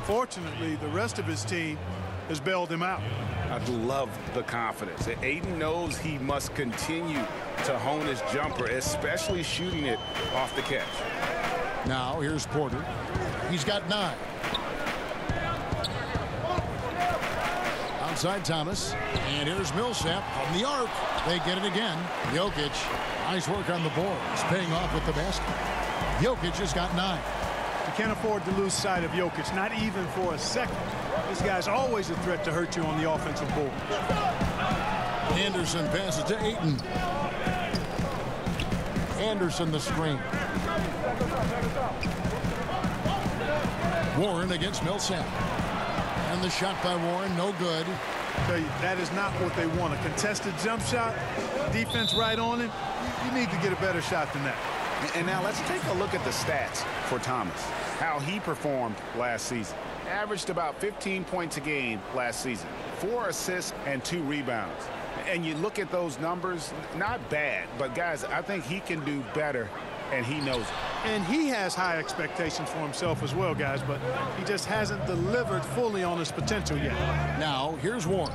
Speaker 3: Fortunately, the rest of his team has bailed him out.
Speaker 5: I love the confidence. Ayton knows he must continue to hone his jumper, especially shooting it off the catch.
Speaker 1: Now here's Porter. He's got 9. Outside Thomas. And here's Millsap from the arc. They get it again. Jokic. Nice work on the boards. Paying off with the basket. Jokic has got 9.
Speaker 3: You can't afford to lose sight of Jokic, not even for a second. This guy's always a threat to hurt you on the offensive board.
Speaker 1: Anderson passes to Ayton. Anderson the screen. Warren against Millsap. And the shot by Warren, no good.
Speaker 3: I tell you, that is not what they want. A contested jump shot, defense right on it. You need to get a better shot than that.
Speaker 5: And now let's take a look at the stats for Thomas. How he performed last season. Averaged about 15 points a game last season. 4 assists and 2 rebounds. And you look at those numbers, not bad. But, guys, I think he can do better, and he knows it.
Speaker 3: And he has high expectations for himself as well, guys, but he just hasn't delivered fully on his potential yet.
Speaker 1: Now, here's Warren.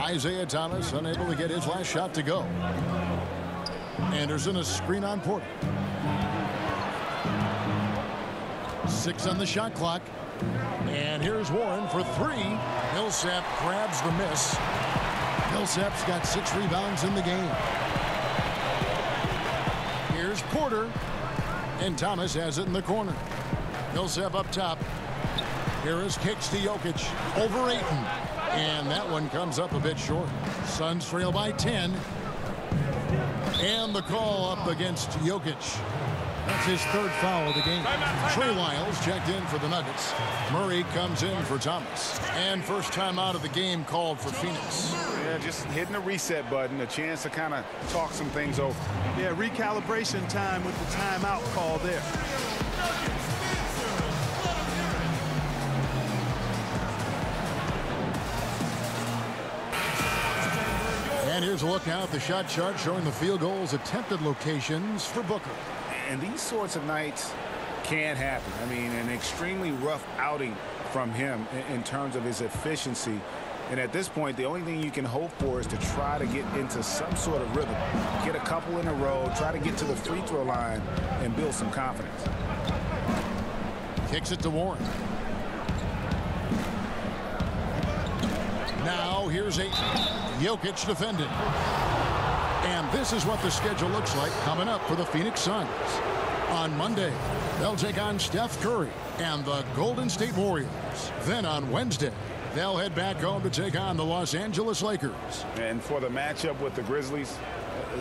Speaker 1: Isiah Thomas unable to get his last shot to go. Anderson a screen on Porter. 6 on the shot clock. And here's Warren for 3. Millsap grabs the miss. Millsap's got 6 rebounds in the game. Here's Porter. And Thomas has it in the corner. Millsap up top. Harris kicks to Jokic. Over Ayton. And that one comes up a bit short. Suns trail by 10. And the call up against Jokic. That's his 3rd foul of the game. Trey Lyles checked in for the Nuggets. Murray comes in for Thomas. And first time out of the game called for Phoenix.
Speaker 5: Yeah, just hitting the reset button, a chance to kind of talk some things over.
Speaker 3: Yeah, recalibration time with the timeout call there.
Speaker 1: And here's a look now at the shot chart showing the field goals attempted locations for Booker.
Speaker 5: And these sorts of nights can happen. I mean, an extremely rough outing from him in terms of his efficiency. And at this point, the only thing you can hope for is to try to get into some sort of rhythm. Get a couple in a row, try to get to the free throw line, and build some confidence.
Speaker 1: Kicks it to Warren. Now here's Ayton. Jokic defended. And And this is what the schedule looks like coming up for the Phoenix Suns. On Monday, they'll take on Steph Curry and the Golden State Warriors. Then on Wednesday, they'll head back home to take on the Los Angeles Lakers.
Speaker 2: And for the matchup with the Grizzlies,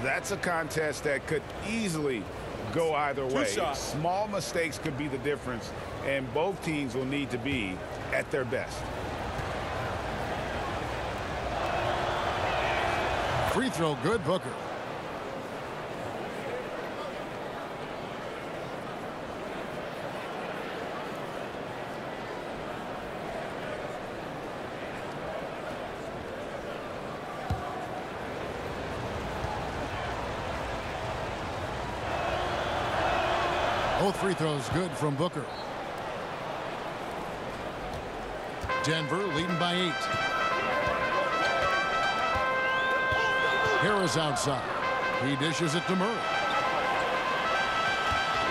Speaker 2: that's a contest that could easily go either way. Small mistakes could be the difference, and both teams will need to be at their best.
Speaker 1: Free throw good, Booker. Both free throws good from Booker. Denver leading by 8. Harris outside. He dishes it to Murray.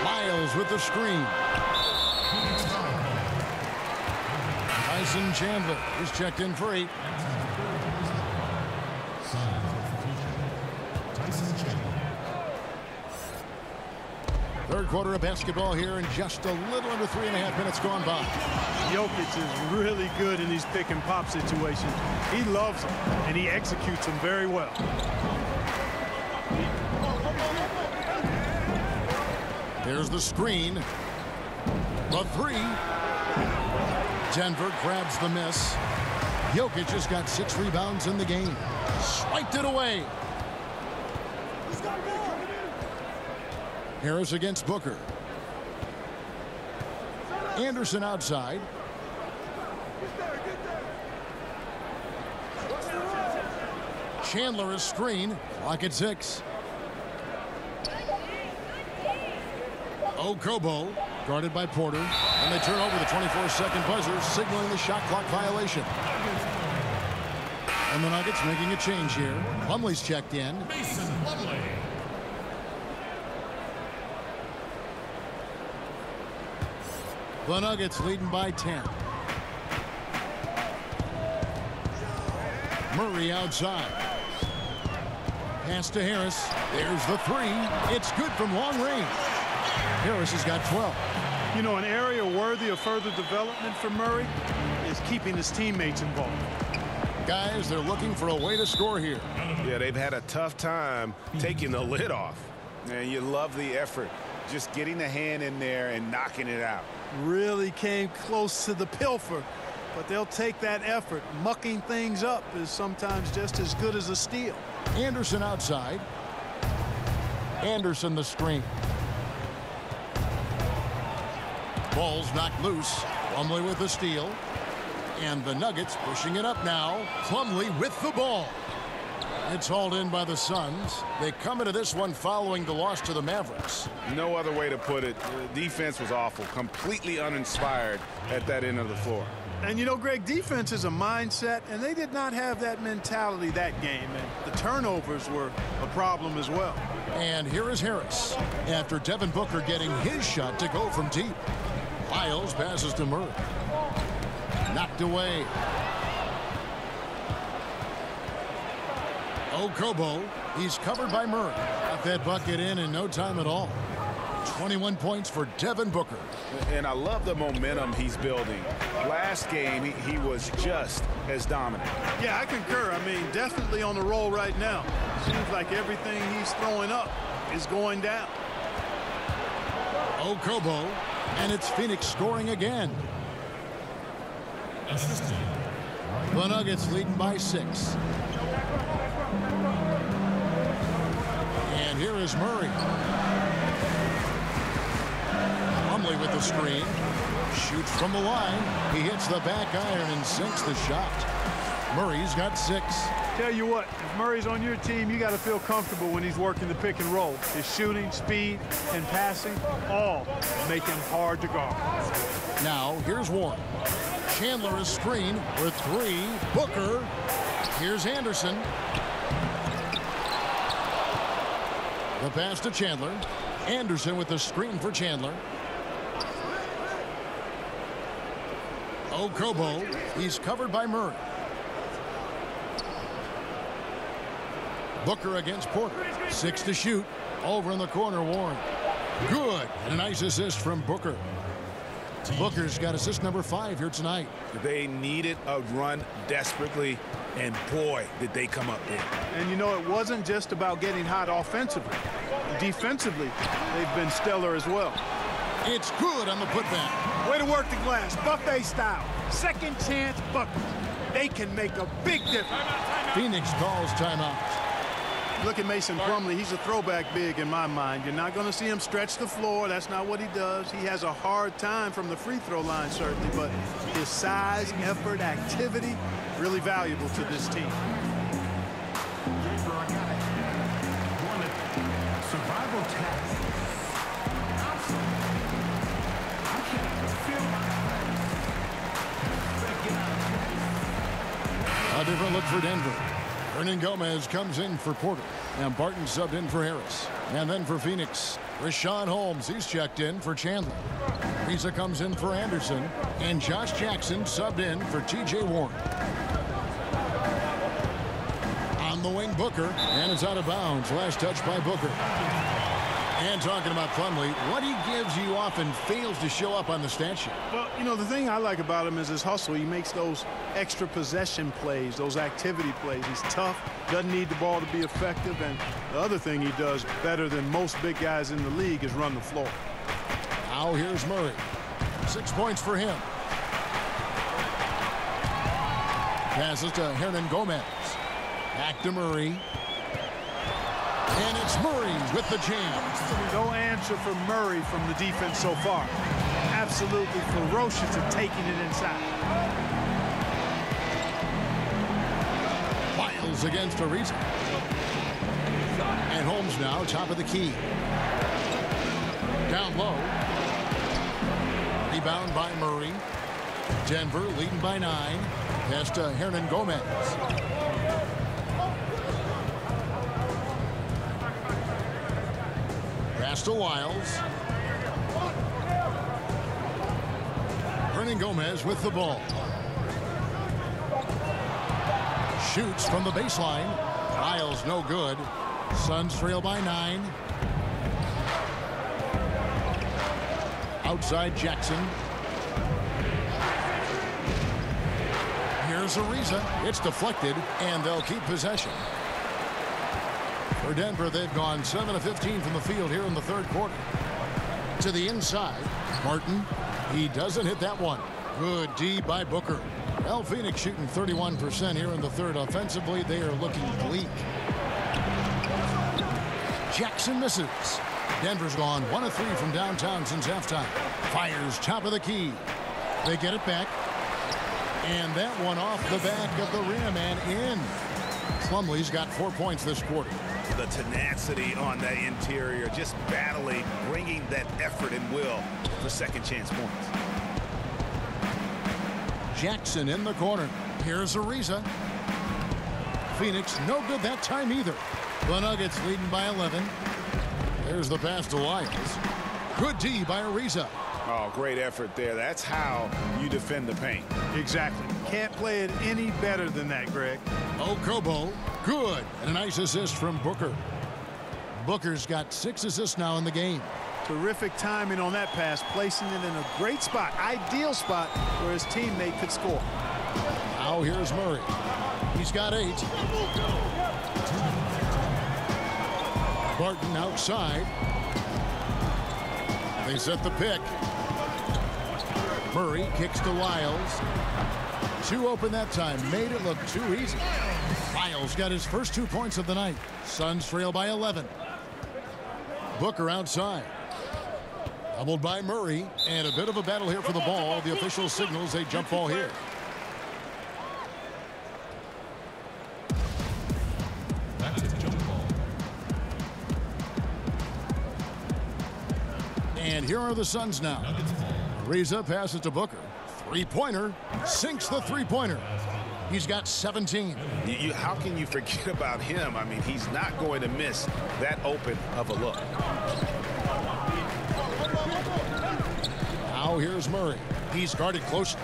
Speaker 1: Miles with the screen. Tyson Chandler is checked in for 8. Third quarter of basketball here, and just a little under 3.5 minutes gone by.
Speaker 3: Jokic is really good in these pick and pop situations. He loves them, and he executes them very well.
Speaker 1: Here's the screen. The 3. Denver grabs the miss. Jokic just got 6 rebounds in the game. Swiped it away. Harris against Booker. Anderson outside. Chandler is screen. Clock at 6. Okobo guarded by Porter. And they turn over the 24-second buzzer, signaling the shot clock violation. And the Nuggets making a change here. Plumlee's checked in.
Speaker 8: Mason Plumlee.
Speaker 1: The Nuggets leading by 10. Murray outside. Pass to Harris. There's the 3. It's good from long range. Harris has got 12.
Speaker 3: You know, an area worthy of further development for Murray is keeping his teammates involved.
Speaker 1: Guys, they're looking for a way to score here.
Speaker 2: Yeah, they've had a tough time taking the lid off. And you love the effort. Just getting the hand in there and knocking it out.
Speaker 3: Really came close to the pilfer, but they'll take that effort. Mucking things up is sometimes just as good as a steal.
Speaker 1: Anderson outside. Anderson the screen. Ball's knocked loose. Plumlee with the steal. And the Nuggets pushing it up now. Plumlee with the ball. It's hauled in by the Suns. They come into this one following the loss to the Mavericks.
Speaker 2: No other way to put it. The defense was awful. Completely uninspired at that end of the floor.
Speaker 3: And you know, Greg, defense is a mindset, and they did not have that mentality that game. And the turnovers were a problem as well.
Speaker 1: And here is Harris after Devin Booker getting his shot to go from deep. Miles passes to Murray. Knocked away. Okobo, he's covered by Murray. Got that bucket in no time at all. 21 points for Devin Booker.
Speaker 2: And I love the momentum he's building. Last game, he was just as dominant.
Speaker 3: Yeah, I concur. I mean, definitely on the roll right now. Seems like everything he's throwing up is going down.
Speaker 1: Okobo, and it's Phoenix scoring again. The Nuggets leading by 6. And here is Murray. Plumlee with the screen. Shoots from the line. He hits the back iron and sinks the shot. Murray's got 6.
Speaker 3: Tell you what, if Murray's on your team, you got to feel comfortable when he's working the pick and roll. His shooting, speed, and passing all make him hard to guard.
Speaker 1: Now, here's Warren. Chandler is screen for 3. Booker. Here's Anderson. The pass to Chandler. Anderson with the screen for Chandler. Okobo. He's covered by Murray. Booker against Porter. 6 to shoot. Over in the corner, Warren. Good. And a nice assist from Booker. Booker's got assist number 5 here tonight.
Speaker 5: They needed a run desperately, and boy, did they come up big.
Speaker 3: And you know, it wasn't just about getting hot offensively. Defensively, they've been stellar as well.
Speaker 1: It's good on the putback.
Speaker 3: Way to work the glass, buffet style. Second chance bucket. They can make a big difference.
Speaker 1: Phoenix calls timeout.
Speaker 3: Look at Mason Plumlee. He's a throwback big in my mind. You're not going to see him stretch the floor. That's not what he does. He has a hard time from the free throw line, certainly, but his size, effort, activity, really valuable to this team.
Speaker 8: Survival test.
Speaker 1: A different look for Denver. Hernan Gomez comes in for Porter. And Barton subbed in for Harris. And then for Phoenix, Rashawn Holmes. He's checked in for Chandler. Risa comes in for Anderson. And Josh Jackson subbed in for T.J. Warren. On the wing, Booker. And it's out of bounds. Last touch by Booker. And talking about Plumlee, what he gives you often fails to show up on the stat sheet.
Speaker 3: Well, you know, the thing I like about him is his hustle. He makes those extra possession plays, those activity plays. He's tough, doesn't need the ball to be effective, and the other thing he does better than most big guys in the league is run the floor.
Speaker 1: Now here's Murray. 6 points for him. Passes to Hernan Gomez. Back to Murray. And it's Murray with the jam.
Speaker 3: No answer for Murray from the defense so far. Absolutely ferocious at taking it inside.
Speaker 1: Miles against Ariza. And Holmes now top of the key. Down low. Rebound by Murray. Denver leading by 9. Pass to Hernan Gomez. Pass to Wiles. Hernan Gomez with the ball. Shoots from the baseline. Wiles no good. Suns trail by 9. Outside Jackson. Here's Ariza. It's deflected, and they'll keep possession. For Denver, they've gone 7 of 15 from the field here in the third quarter. To the inside, Martin. He doesn't hit that one. Good D by Booker. Well, Phoenix shooting 31% here in the third. Offensively, they are looking bleak. Jackson misses. Denver's gone 1 of 3 from downtown since halftime. Fires top of the key. They get it back. And that one off the back of the rim and in. Plumlee's got 4 points this quarter.
Speaker 5: The tenacity on that interior, just battling, bringing that effort and will for second chance points.
Speaker 1: Jackson in the corner. Here's Ariza. Phoenix no good that time either. The Nuggets leading by 11. There's the pass to Wiles. Good D by Ariza.
Speaker 5: Oh, great effort there. That's how you defend the paint.
Speaker 3: Exactly. Can't play it any better than that, Greg.
Speaker 1: Okobo, good. And a nice assist from Booker. Booker's got 6 assists now in the game.
Speaker 3: Terrific timing on that pass, placing it in a great spot, ideal spot where his teammate could score.
Speaker 1: Now here's Murray. He's got 8. Barton outside. They set the pick. Murray kicks to Wiles. 2 open that time. Made it look too easy. Wiles got his first 2 points of the night. Suns trail by 11. Booker outside. Doubled by Murray. And a bit of a battle here for the ball. The official signals a jump ball here.
Speaker 8: That's a jump ball.
Speaker 1: And here are the Suns now. Ariza passes to Booker. Three-pointer. Sinks the three-pointer. He's got 17.
Speaker 5: How can you forget about him? I mean, he's not going to miss that open of a look.
Speaker 1: Now here's Murray. He's guarded closely.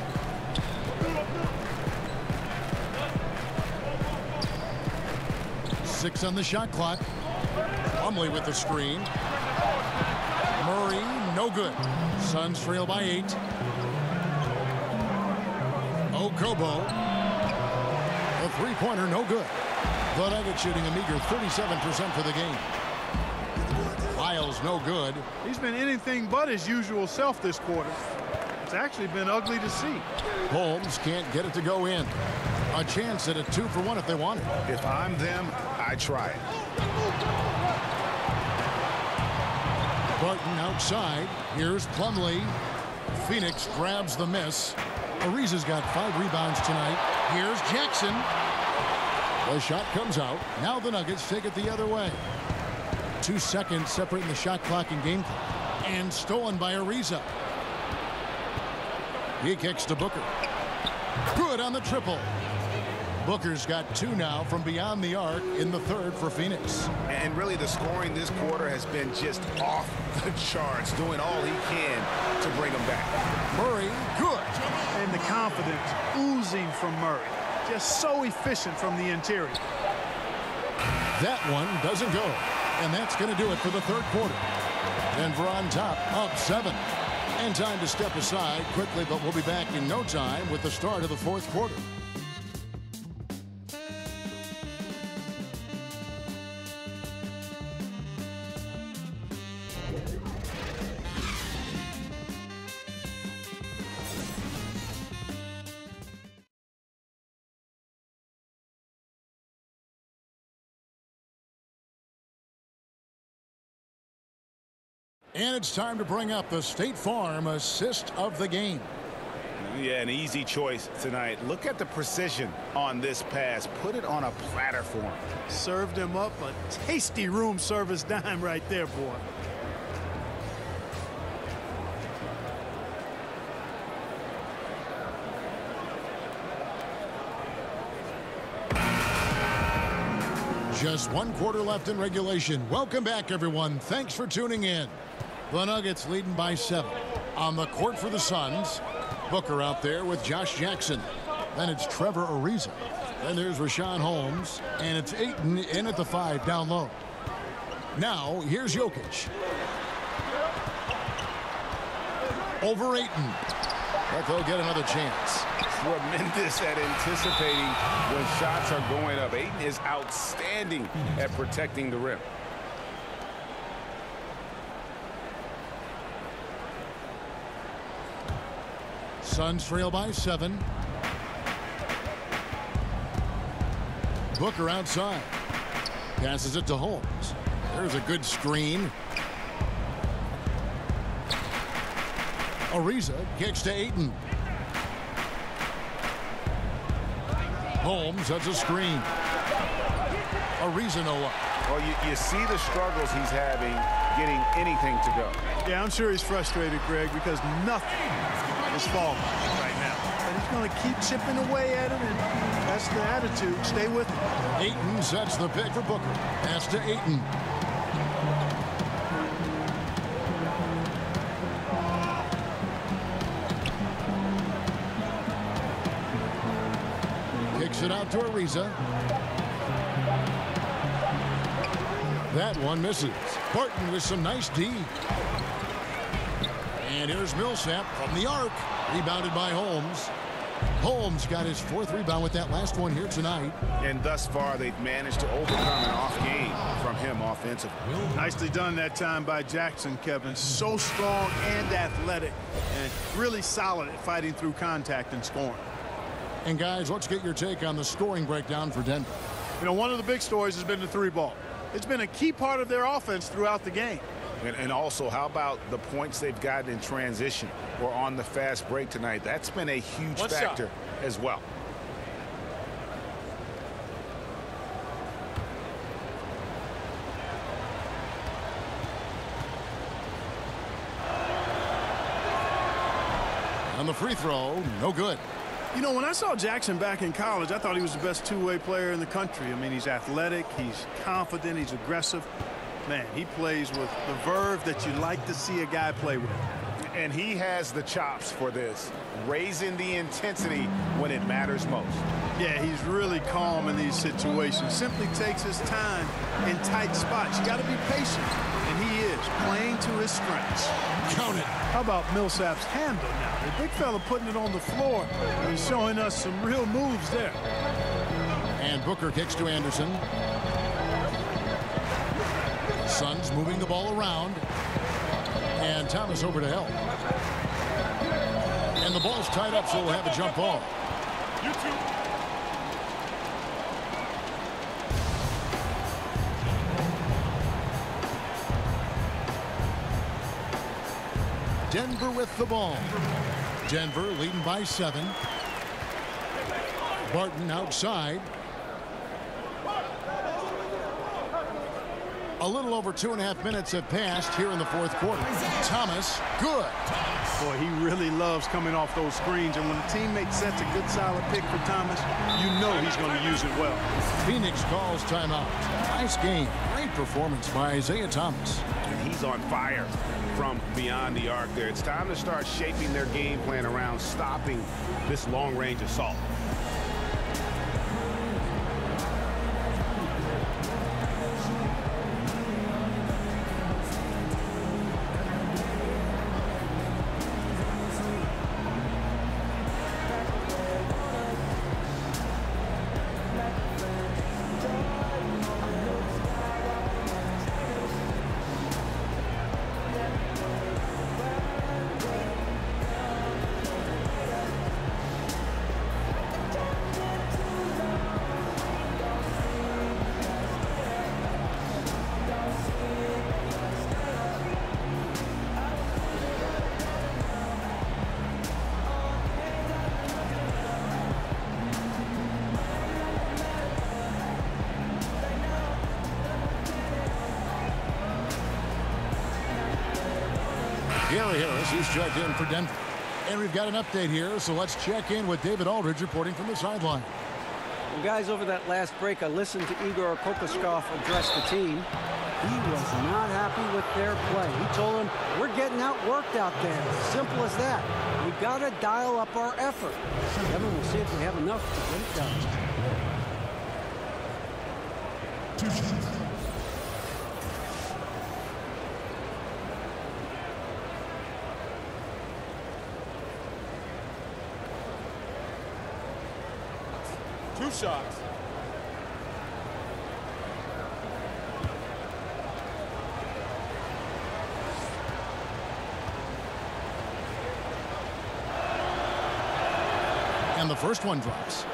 Speaker 1: 6 on the shot clock. Plumlee with the screen. Murray, no good. Suns trail by 8. Okobo. The three-pointer, no good. The Nuggets shooting a meager 37% for the game. Lyles, no good.
Speaker 3: He's been anything but his usual self this quarter. It's actually been ugly to see.
Speaker 1: Holmes can't get it to go in. A chance at a 2-for-1 if they want it.
Speaker 5: If I'm them, I try it.
Speaker 1: Barton outside. Here's Plumlee. Phoenix grabs the miss. Ariza's got 5 rebounds tonight. Here's Jackson. The shot comes out. Now the Nuggets take it the other way. 2 seconds separating the shot clock and game clock. And stolen by Ariza. He kicks to Booker. Good on the triple. Booker's got 2 now from beyond the arc in the third for Phoenix.
Speaker 5: And really the scoring this quarter has been just off the charts, doing all he can to bring them back.
Speaker 1: Murray, good.
Speaker 3: And the confidence oozing from Murray. Just so efficient from the interior.
Speaker 1: That one doesn't go. And that's going to do it for the third quarter. Denver on top, up 7. And time to step aside quickly, but we'll be back in no time with the start of the fourth quarter. And it's time to bring up the State Farm assist of the game.
Speaker 5: Yeah, an easy choice tonight. Look at the precision on this pass. Put it on a platter for him.
Speaker 3: Served him up a tasty room service dime right there, boy.
Speaker 1: Just 1 quarter left in regulation. Welcome back, everyone. Thanks for tuning in. The Nuggets leading by 7. On the court for the Suns, Booker out there with Josh Jackson. Then it's Trevor Ariza. Then there's Rashawn Holmes. And it's Ayton in at the 5 down low. Now, here's Jokic. Over Ayton. But they'll get another chance.
Speaker 5: Tremendous at anticipating when shots are going up. Ayton is outstanding at protecting the rim.
Speaker 1: Suns trail by 7. Booker outside. Passes it to Holmes. There's a good screen. Ariza kicks to Ayton. Holmes has a screen. Ariza no up.
Speaker 5: Well, you see the struggles he's having getting anything to go.
Speaker 3: Yeah, I'm sure he's frustrated, Greg, because nothing is falling right now. But he's going to keep chipping away at it, and that's the attitude. Stay with him.
Speaker 1: Ayton sets the pick for Booker. Pass to Ayton. Kicks it out to Ariza. That one misses. Barton with some nice D. And here's Millsap from the arc. Rebounded by Holmes. Holmes got his 4th rebound with that last one here tonight.
Speaker 5: And thus far, they've managed to overcome an off game from him offensively.
Speaker 3: Nicely done that time by Jackson, Kevin. So strong and athletic, and really solid at fighting through contact and scoring.
Speaker 1: And guys, let's get your take on the scoring breakdown for Denver.
Speaker 3: You know, one of the big stories has been the 3-ball. It's been a key part of their offense throughout the game.
Speaker 5: And also, how about the points they've gotten in transition or on the fast break tonight? That's been a huge factor as well.
Speaker 1: On the free throw, no good.
Speaker 3: You know, when I saw Jackson back in college, I thought he was the best two-way player in the country. I mean, he's athletic, he's confident, he's aggressive. Man, he plays with the verve that you like to see a guy play with.
Speaker 5: And he has the chops for this, raising the intensity when it matters most.
Speaker 3: Yeah, he's really calm in these situations. Simply takes his time in tight spots. You got to be patient, and he is playing to his strengths.
Speaker 1: Count it.
Speaker 3: How about Millsap's handle now? The big fella putting it on the floor and showing us some real moves there.
Speaker 1: And Booker kicks to Anderson. Suns moving the ball around. And Thomas over to help. And the ball's tied up, so we'll have a jump ball. Denver with the ball. Denver leading by 7. Barton outside. A little over 2.5 minutes have passed here in the fourth quarter. Thomas, good.
Speaker 3: Boy, he really loves coming off those screens, and when a teammate sets a good solid pick for Thomas, you know he's going to use it well.
Speaker 1: Phoenix calls timeout. Nice game. Great performance by Isiah Thomas.
Speaker 5: And he's on fire from beyond the arc there. It's time to start shaping their game plan around stopping this long-range assault.
Speaker 1: Gary Harris is checked in for Denver. And we've got an update here, so let's check in with David Aldridge reporting from the sideline.
Speaker 4: Well, guys, over that last break, I listened to Igor Kokoskov address the team. He was not happy with their play. He told them, we're getting outworked out there. Simple as that. We've got to dial up our effort. Kevin, we'll see if we have enough to get it done.
Speaker 7: Two shots.
Speaker 1: And the first one drops.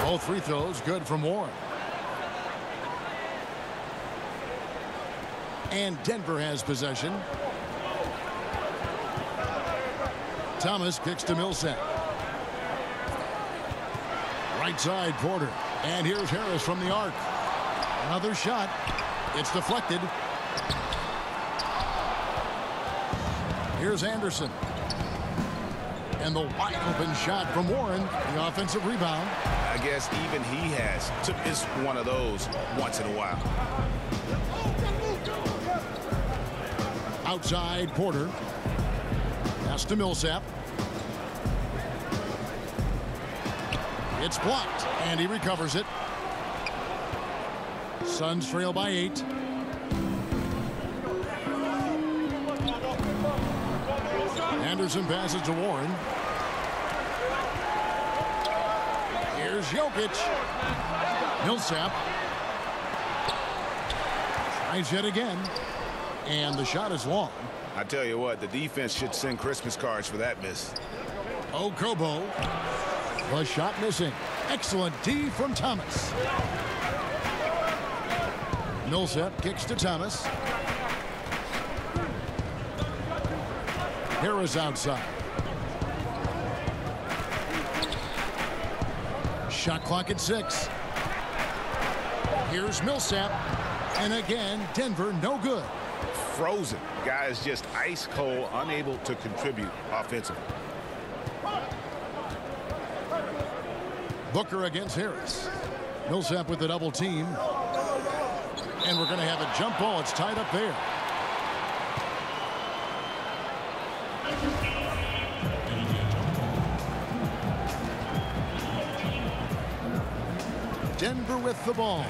Speaker 1: Both free throws good from Warren. And Denver has possession. Thomas kicks to Millsap. Right side, Porter. And here's Harris from the arc. Another shot. It's deflected. Here's Anderson. And the wide open shot from Warren. The offensive rebound.
Speaker 5: I guess even he has to miss one of those once in a while.
Speaker 1: Outside, Porter. Pass to Millsap. It's blocked, and he recovers it. Suns trail by 8. Anderson passes to Warren. Here's Jokic. Millsap. Tries yet again. And the shot is long.
Speaker 5: I tell you what, the defense should send Christmas cards for that miss.
Speaker 1: Okobo. The shot missing. Excellent D from Thomas. Millsap kicks to Thomas. Harris outside. Shot clock at 6. Here's Millsap. And again, Denver no good.
Speaker 5: frozen. Guy is just ice cold, unable to contribute offensively.
Speaker 1: Booker against Harris. Millsap with the double team. And we're going to have a jump ball. It's tied up there. Denver with the ball.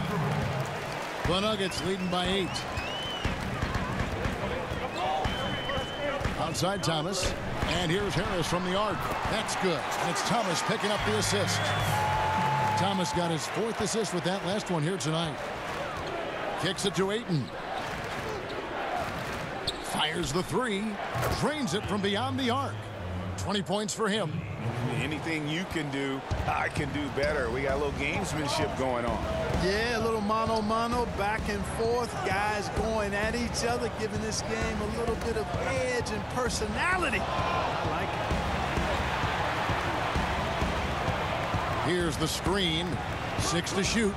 Speaker 1: The Nuggets leading by 8. Outside Thomas. And here's Harris from the arc. That's good. And it's Thomas picking up the assist. Thomas got his 4th assist with that last one here tonight. Kicks it to Ayton. Fires the 3. Drains it from beyond the arc. 20 points for him.
Speaker 5: Anything you can do, I can do better. We got a little gamesmanship going on.
Speaker 3: Yeah, a little mano-mano, back and forth. Guys going at each other, giving this game a little bit of edge and personality. I like it.
Speaker 1: Here's the screen. 6 to shoot.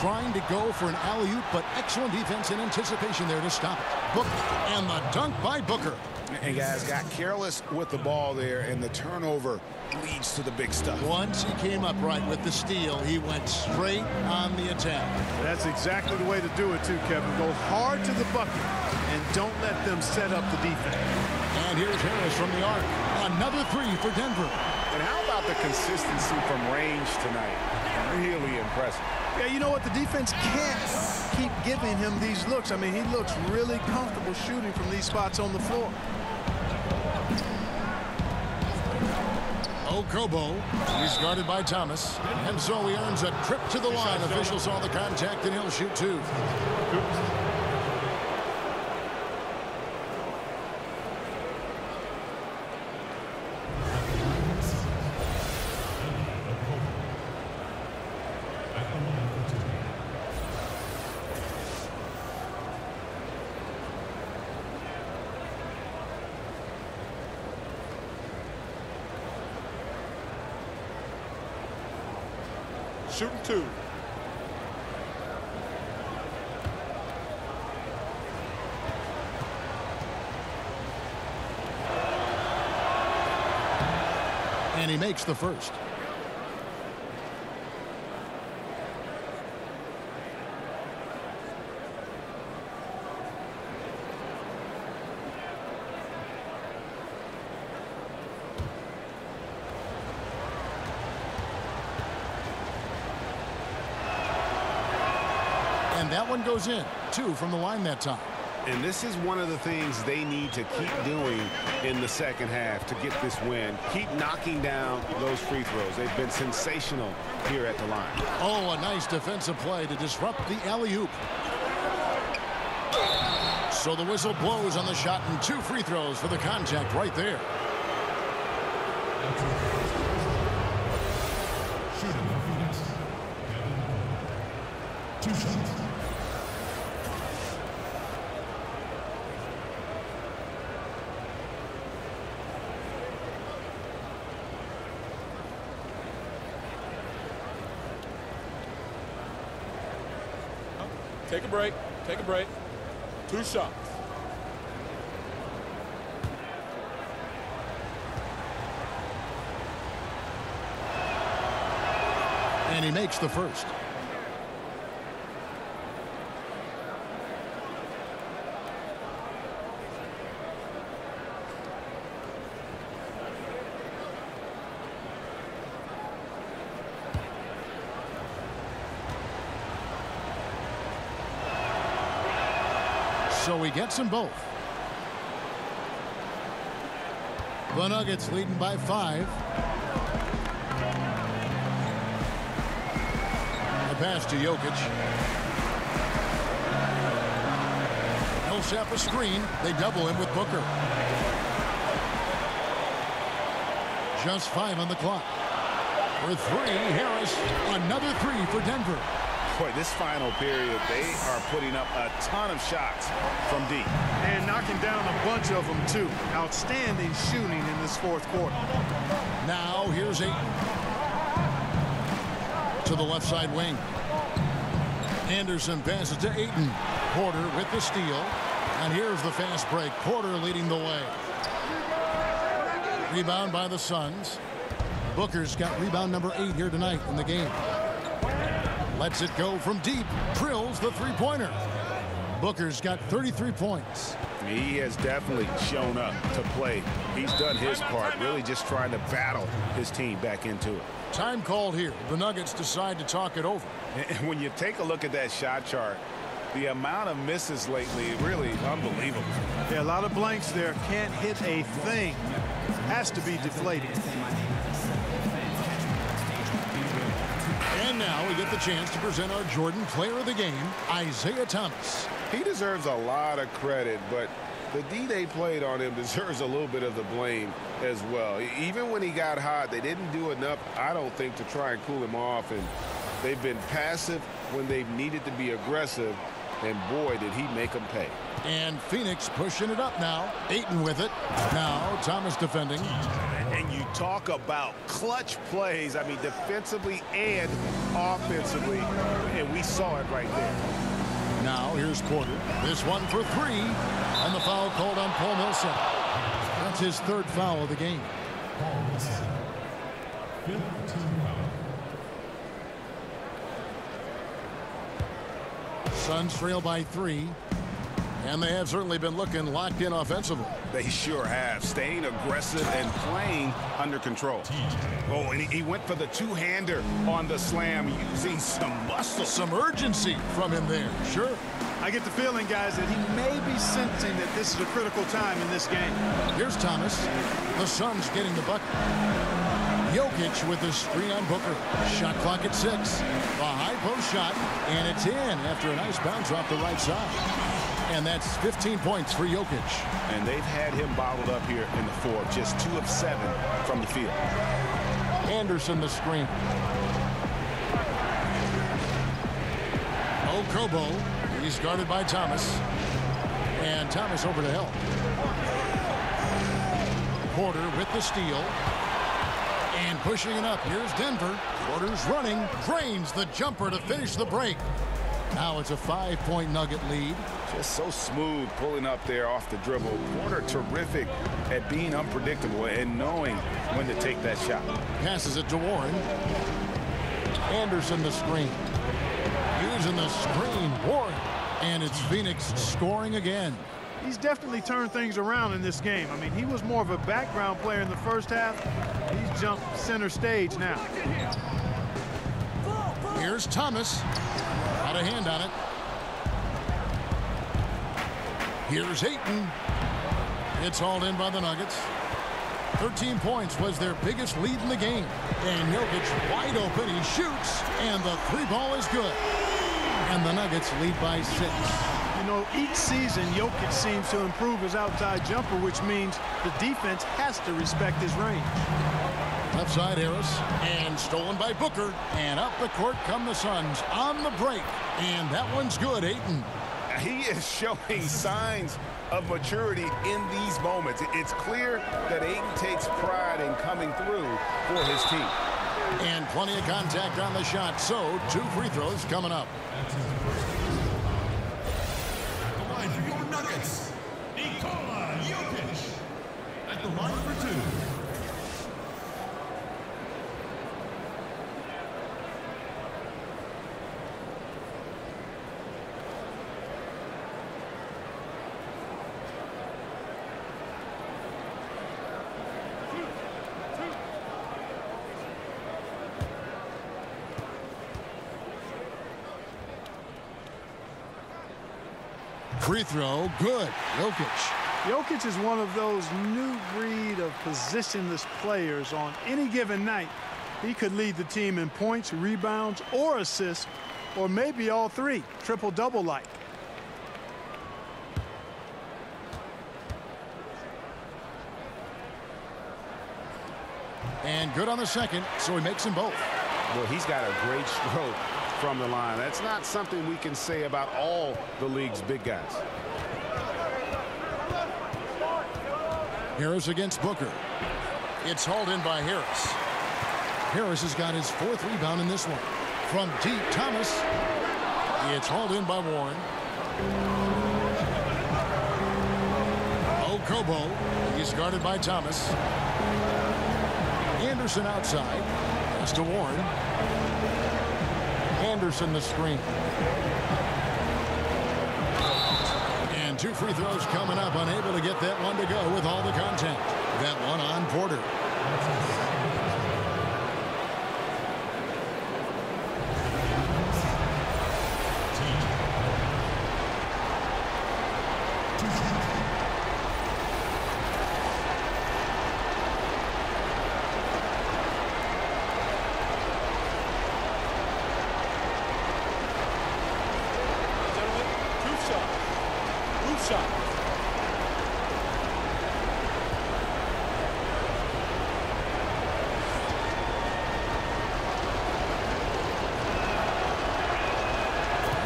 Speaker 1: Trying to go for an alley-oop, but excellent defense and anticipation there to stop it. Booker, and the dunk by Booker.
Speaker 5: And guys got careless with the ball there, and the turnover leads to the big stuff.
Speaker 1: Once he came up right with the steal, he went straight on the attack.
Speaker 3: That's exactly the way to do it, too, Kevin. Go hard to the bucket and don't let them set up the defense.
Speaker 1: And here's Harris from the arc. Another 3 for Denver.
Speaker 5: And how about the consistency from range tonight? Really impressive.
Speaker 3: Yeah, you know what? The defense can't keep giving him these looks. I mean, he looks really comfortable shooting from these spots on the floor.
Speaker 1: Okobo, he's guarded by Thomas. And so he earns a trip to the line. Officials saw the contact, and he'll shoot 2.
Speaker 7: Shooting 2.
Speaker 1: And he makes the first. And that one goes in. 2 from the line that time.
Speaker 5: And this is one of the things they need to keep doing in the second half to get this win. Keep knocking down those free throws. They've been sensational here at the line.
Speaker 1: Oh, a nice defensive play to disrupt the alley-oop. So the whistle blows on the shot, and 2 free throws for the contact right there.
Speaker 8: Shooting Phoenix. 2 shots.
Speaker 7: Take a break. Take a break. 2 shots.
Speaker 1: And he makes the first. So he gets them both. The Nuggets leading by 5. The pass to Jokic. Millsap a screen. They double him with Booker. Just 5 on the clock. For 3, Harris. Another 3 for Denver.
Speaker 5: Boy, this final period, they are putting up a ton of shots from deep.
Speaker 3: And knocking down a bunch of them, too. Outstanding shooting in this 4th quarter.
Speaker 1: Now, here's Ayton. To the left side wing. Anderson passes to Ayton. Porter with the steal. And here's the fast break. Porter leading the way. Rebound by the Suns. Booker's got rebound number 8 here tonight in the game. Lets it go from deep. Drills the three-pointer. Booker's got 33 points.
Speaker 5: He has definitely shown up to play. He's done his part, really just trying to battle his team back into it.
Speaker 1: Time called here. The Nuggets decide to talk it over.
Speaker 5: And when you take a look at that shot chart, the amount of misses lately, really unbelievable.
Speaker 3: Yeah, a lot of blanks there. Can't hit a thing. Has to be deflated.
Speaker 1: And now we get the chance to present our Jordan Player of the Game, Isiah Thomas.
Speaker 2: He deserves a lot of credit, but the D they played on him deserves a little bit of the blame as well. Even when he got hot, they didn't do enough, I don't think, to try and cool him off. And they've been passive when they've needed to be aggressive. And boy, did he make them pay.
Speaker 1: And Phoenix pushing it up now. Ayton with it. Now Thomas defending.
Speaker 5: And you talk about clutch plays. I mean, defensively and offensively. And we saw it right there.
Speaker 1: Now here's Porter. This one for 3. And the foul called on Paul Millsap. That's his 3rd foul of the game. Suns trail by 3. And they have certainly been looking locked in offensively.
Speaker 5: They sure have. Staying aggressive and playing under control. Oh, and he went for the two-hander on the slam, using some muscle.
Speaker 1: Some urgency from him there. Sure.
Speaker 3: I get the feeling, guys, that he may be sensing that this is a critical time in this game.
Speaker 1: Here's Thomas. The Suns getting the bucket. Jokic with the screen on Booker. Shot clock at 6. A high post shot, and it's in after a nice bounce off the right side. And that's 15 points for Jokic.
Speaker 5: And they've had him bottled up here in the 4th. Just 2 of 7 from the field.
Speaker 1: Anderson the screen. Okobo. He's guarded by Thomas. And Thomas over to help. Porter with the steal. And pushing it up. Here's Denver. Porter's running. Drains the jumper to finish the break. Now it's a 5-point Nugget lead.
Speaker 5: Just so smooth pulling up there off the dribble. Porter terrific at being unpredictable and knowing when to take that shot.
Speaker 1: Passes it to Warren. Anderson the screen. Using the screen. Warren. And it's Phoenix scoring again.
Speaker 3: He's definitely turned things around in this game. I mean, he was more of a background player in the first half. He's jumped center stage now.
Speaker 1: Here's Thomas. Got a hand on it. Here's Ayton. It's hauled in by the Nuggets. 13 points was their biggest lead in the game. And Jokic wide open. He shoots. And the 3-ball is good. And the Nuggets lead by 6.
Speaker 3: You know, each season, Jokic seems to improve his outside jumper, which means the defense has to respect his range.
Speaker 1: Left side Harris. And stolen by Booker. And up the court come the Suns on the break. And that one's good, Ayton.
Speaker 5: He is showing signs of maturity in these moments. It's clear that Ayton takes pride in coming through for his team.
Speaker 1: And plenty of contact on the shot. So 2 free throws coming up.
Speaker 8: The line for your Nuggets, Nikola Jokic. At the line for 2.
Speaker 1: Free throw, good. Jokic.
Speaker 3: Jokic is one of those new breed of positionless players. On any given night, he could lead the team in points, rebounds, or assists, or maybe all 3, triple-double like.
Speaker 1: And good on the second, so he makes them both.
Speaker 5: Well, he's got a great stroke from the line. That's not something we can say about all the league's big guys.
Speaker 1: Harris against Booker. It's hauled in by Harris. Harris has got his 4th rebound in this one. From deep, Thomas. It's hauled in by Warren. Okobo. He's guarded by Thomas. Anderson outside. Pass to Warren. Anderson the screen. And 2 free throws coming up. Unable to get that one to go with all the contact. That one on Porter.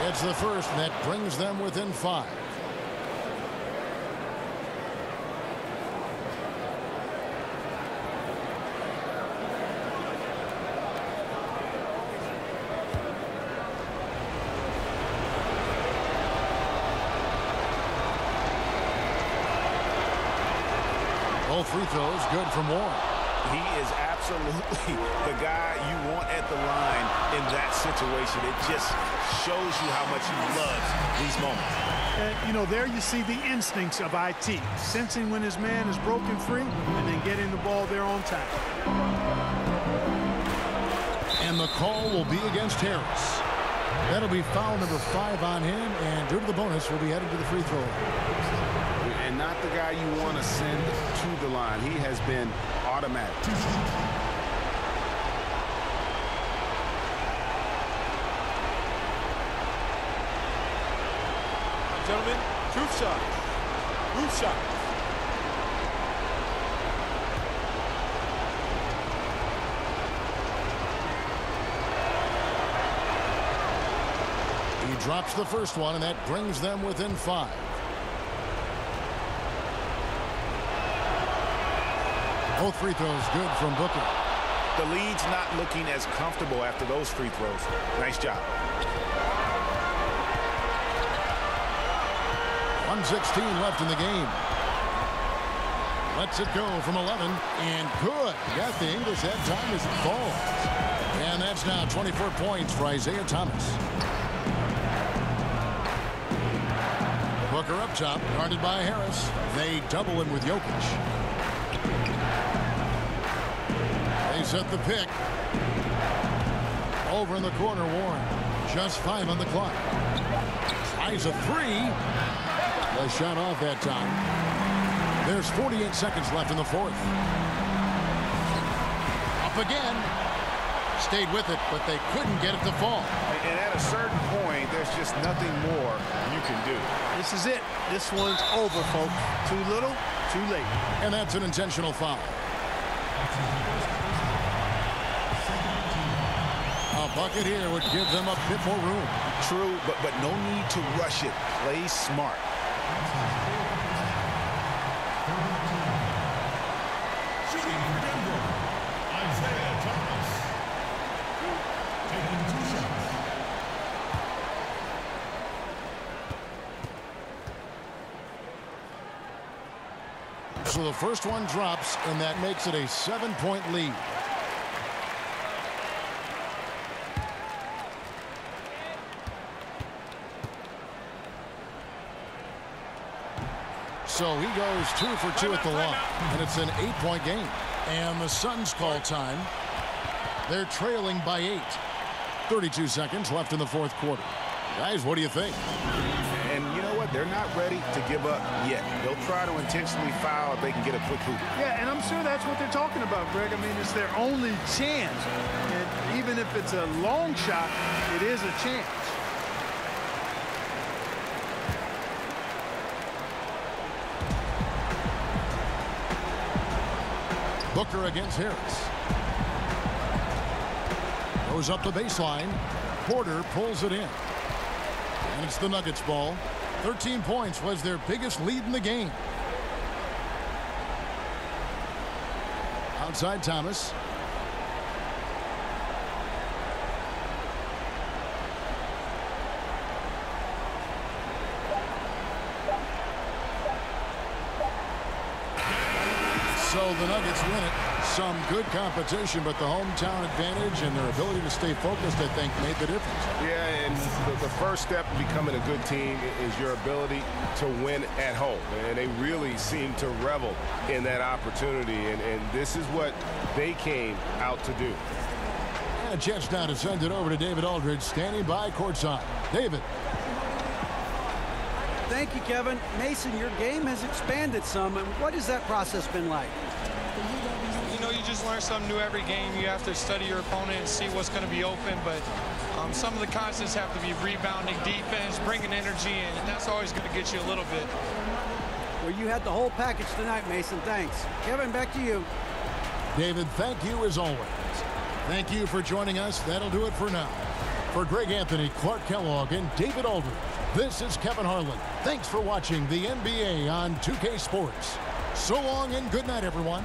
Speaker 1: It's the first that brings them within 5. Both free throws good from Warren.
Speaker 5: He is absolutely the guy you want at the line in that situation. It just shows you how much he loves these moments.
Speaker 3: And, you know, there you see the instincts of IT. Sensing when his man is broken free and then getting the ball there on time.
Speaker 1: And the call will be against Harris. That'll be foul number 5 on him, and due to the bonus, will be headed to the free throw line.
Speaker 5: And not the guy you want to send to the line. He has been automatic.
Speaker 7: Gentlemen, 2 shots. 2 shots.
Speaker 1: He drops the first one, and that brings them within 5. Both free throws good from Booker.
Speaker 5: The lead's not looking as comfortable after those free throws. Nice job.
Speaker 1: 1:16 left in the game. Lets it go from 11, and good. Got the English that time as it falls. And that's now 24 points for Isiah Thomas. Booker up top, guarded by Harris. They double him with Jokic. They set the pick. Over in the corner, Warren. Just 5 on the clock. Tries a 3. The shot off that time. There's 48 seconds left in the 4th. Up again. Stayed with it, but they couldn't get it to fall.
Speaker 5: And at a certain point, there's just nothing more you can do.
Speaker 3: This is it. This one's over, folks. Too little, too late.
Speaker 1: And that's an intentional foul. A bucket here would give them a bit more room.
Speaker 5: True, but no need to rush it. Play smart.
Speaker 8: Shooting for Denver, Isiah Thomas. Taking 2 shots.
Speaker 1: So the first one drops, and that makes it a 7-point lead. So he goes 2 for 2 at the line, and it's an 8-point game. And the Suns call time. They're trailing by 8. 32 seconds left in the 4th quarter. Guys, what do you think?
Speaker 5: And you know what? They're not ready to give up yet. They'll try to intentionally foul if they can get a quick hoop.
Speaker 3: Yeah, and I'm sure that's what they're talking about, Greg. I mean, it's their only chance. And even if it's a long shot, it is a chance.
Speaker 1: Booker against Harris. Goes up the baseline. Porter pulls it in. And it's the Nuggets ball. 13 points was their biggest lead in the game. Outside Thomas. So the Nuggets win it. Some good competition, but the hometown advantage and their ability to stay focused, I think, made the difference.
Speaker 2: Yeah, and the first step in becoming a good team is your ability to win at home. And they really seem to revel in that opportunity, and this is what they came out to do.
Speaker 1: And Jets now to send it over to David Aldridge, standing by courtside. David.
Speaker 4: Thank you, Kevin. Mason, your game has expanded some. And what has that process been like?
Speaker 13: You know, you just learn something new every game. You have to study your opponent and see what's going to be open. But some of the constants have to be rebounding, defense, bringing energy in. And that's always going to get you a little bit.
Speaker 4: Well, you had the whole package tonight, Mason. Thanks. Kevin, back to you.
Speaker 1: David, thank you as always. Thank you for joining us. That'll do it for now. For Greg Anthony, Clark Kellogg, and David Aldridge, this is Kevin Harlan. Thanks for watching the NBA on 2K Sports. So long and good night, everyone.